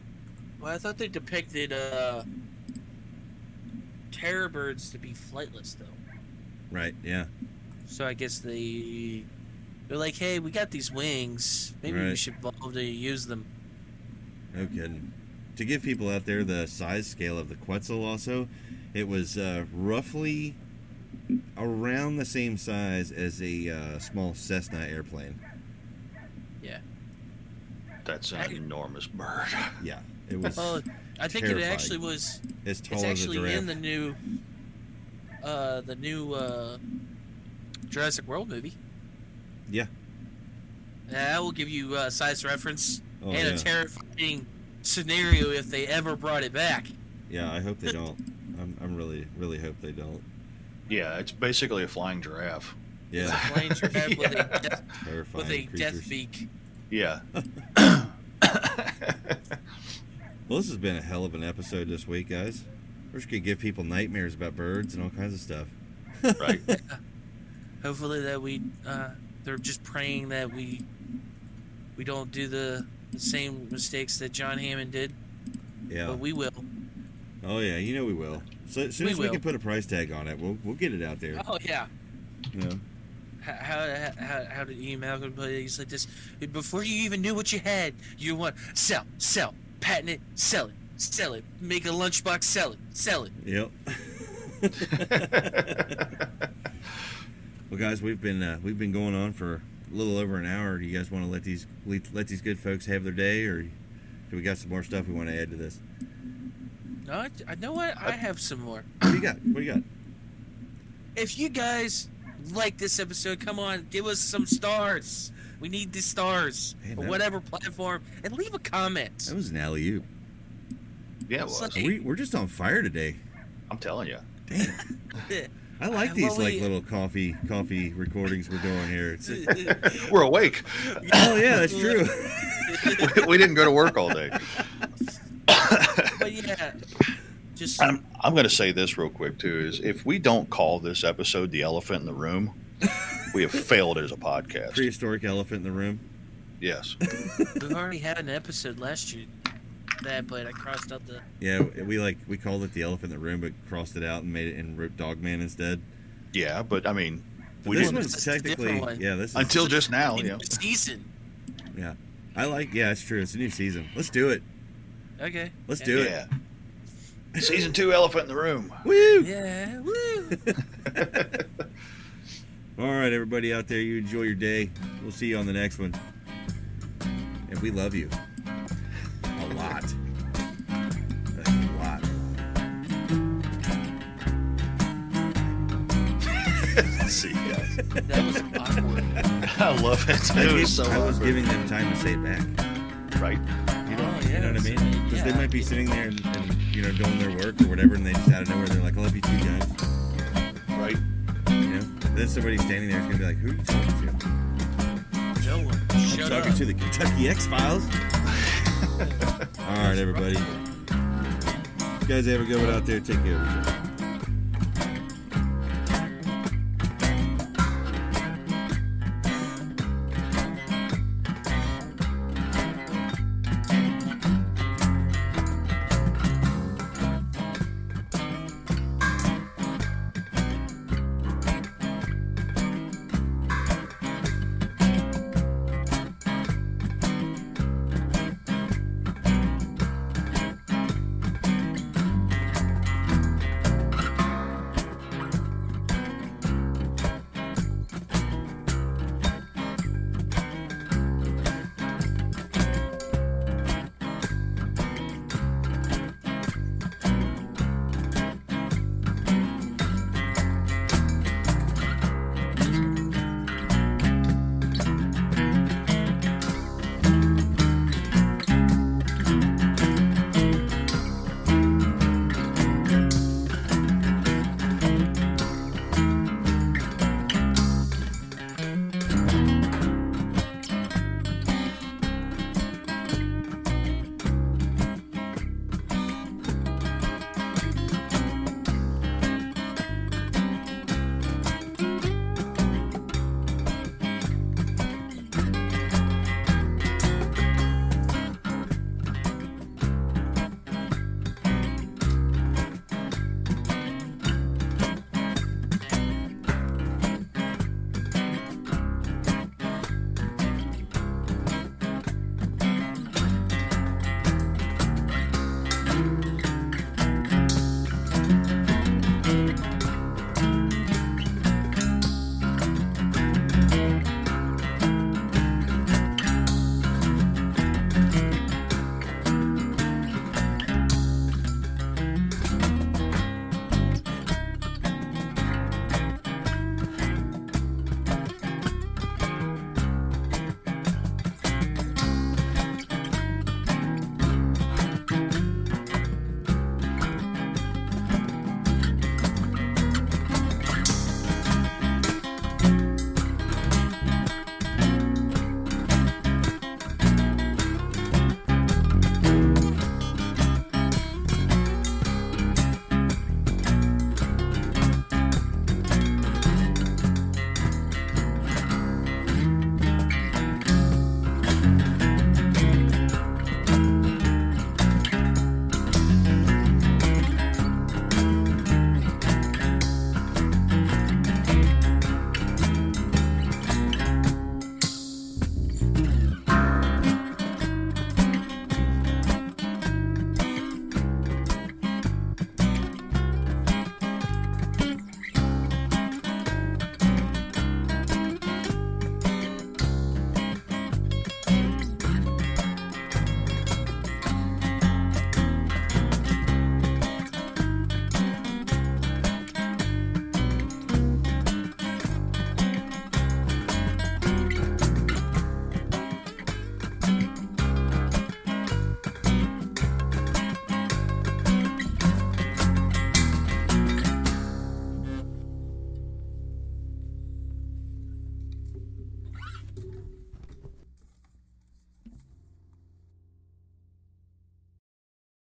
Speaker 2: Well, I thought they depicted terror birds to be flightless, though.
Speaker 3: Right, yeah.
Speaker 2: So I guess they're like, hey, we got these wings. Maybe we should evolve to use them.
Speaker 3: No kidding. To give people out there the size scale of the Quetzal also, it was roughly around the same size as a small Cessna airplane.
Speaker 2: Yeah.
Speaker 4: That's an enormous bird.
Speaker 3: Yeah, it was.
Speaker 2: Well, I think
Speaker 3: terrifying.
Speaker 2: It actually was.
Speaker 3: As tall
Speaker 2: it's
Speaker 3: as
Speaker 2: actually
Speaker 3: a giraffe.
Speaker 2: in the new Jurassic World movie.
Speaker 3: Yeah.
Speaker 2: That will give you size reference
Speaker 3: Oh,
Speaker 2: and a terrifying scenario if they ever brought it back.
Speaker 3: Yeah, I hope they don't. I'm really hope they don't.
Speaker 4: Yeah, it's basically a flying giraffe.
Speaker 3: Yeah.
Speaker 2: It's a flying giraffe
Speaker 3: Terrifying
Speaker 2: with a
Speaker 3: creatures.
Speaker 2: death beak.
Speaker 4: Yeah.
Speaker 3: Well, this has been a hell of an episode this week, guys. We're just gonna give people nightmares about birds and all kinds of stuff.
Speaker 4: Right.
Speaker 2: Hopefully that they're just praying that we don't do the same mistakes that John Hammond did.
Speaker 3: Yeah.
Speaker 2: But we will.
Speaker 3: Oh yeah, you know we will. So as soon as we can put a price tag on it, we'll get it out there.
Speaker 2: Oh yeah.
Speaker 3: You know.
Speaker 2: How did Ian Malcolm put it? He's like this: before you even knew what you had, you want sell, patent it, sell it, make a lunchbox, sell it.
Speaker 3: Yep. Well, guys, we've been going on for a little over an hour. Do you guys want to let these good folks have their day, or do we got some more stuff we want to add to this?
Speaker 2: No, I know what I have some more.
Speaker 3: What do you got?
Speaker 2: If you guys like this episode, come on, give us some stars. We need the stars or whatever platform, and leave a comment.
Speaker 3: That was an alley-oop.
Speaker 4: Yeah, it was.
Speaker 3: We're just on fire today.
Speaker 4: I'm telling you.
Speaker 3: Damn. I like these little coffee recordings we're doing here.
Speaker 4: We're awake.
Speaker 3: Oh yeah, that's true.
Speaker 4: We didn't go to work all day.
Speaker 2: But yeah, just
Speaker 4: I'm going to say this real quick too: is if we don't call this episode "The Elephant in the Room," we have failed as a podcast.
Speaker 3: Prehistoric elephant in the room.
Speaker 4: Yes.
Speaker 2: we've already had an episode last year. But I crossed out the.
Speaker 3: Yeah, we called it the elephant in the room, but crossed it out and made it in Dogman instead.
Speaker 4: Yeah, but I mean, we
Speaker 3: this
Speaker 4: didn't.
Speaker 3: one's technically this is
Speaker 4: until just now.
Speaker 2: New
Speaker 4: Yeah.
Speaker 2: season.
Speaker 3: Yeah, it's true. It's a new season. Let's do it.
Speaker 2: Okay.
Speaker 3: Let's do it.
Speaker 4: Yeah. Season 2, Elephant in the Room.
Speaker 3: Woo!
Speaker 2: Yeah. Woo!
Speaker 3: All right, everybody out there, you enjoy your day. We'll see you on the next one. And we love you. A lot. A lot.
Speaker 4: See, guys.
Speaker 2: That was awkward.
Speaker 4: I love it. It was so
Speaker 3: I was
Speaker 4: awkward.
Speaker 3: giving them time to say it back.
Speaker 4: Right.
Speaker 3: You know what I mean? Because they might be sitting there and doing their work or whatever, and they just out of nowhere they're like, "I love you too, guys."
Speaker 4: Right.
Speaker 3: You know? Then somebody standing there is gonna be like, "Who are you talking to?" talking to the Kentucky X Files. All right, everybody. You guys have a good one out there. Take care of yourself.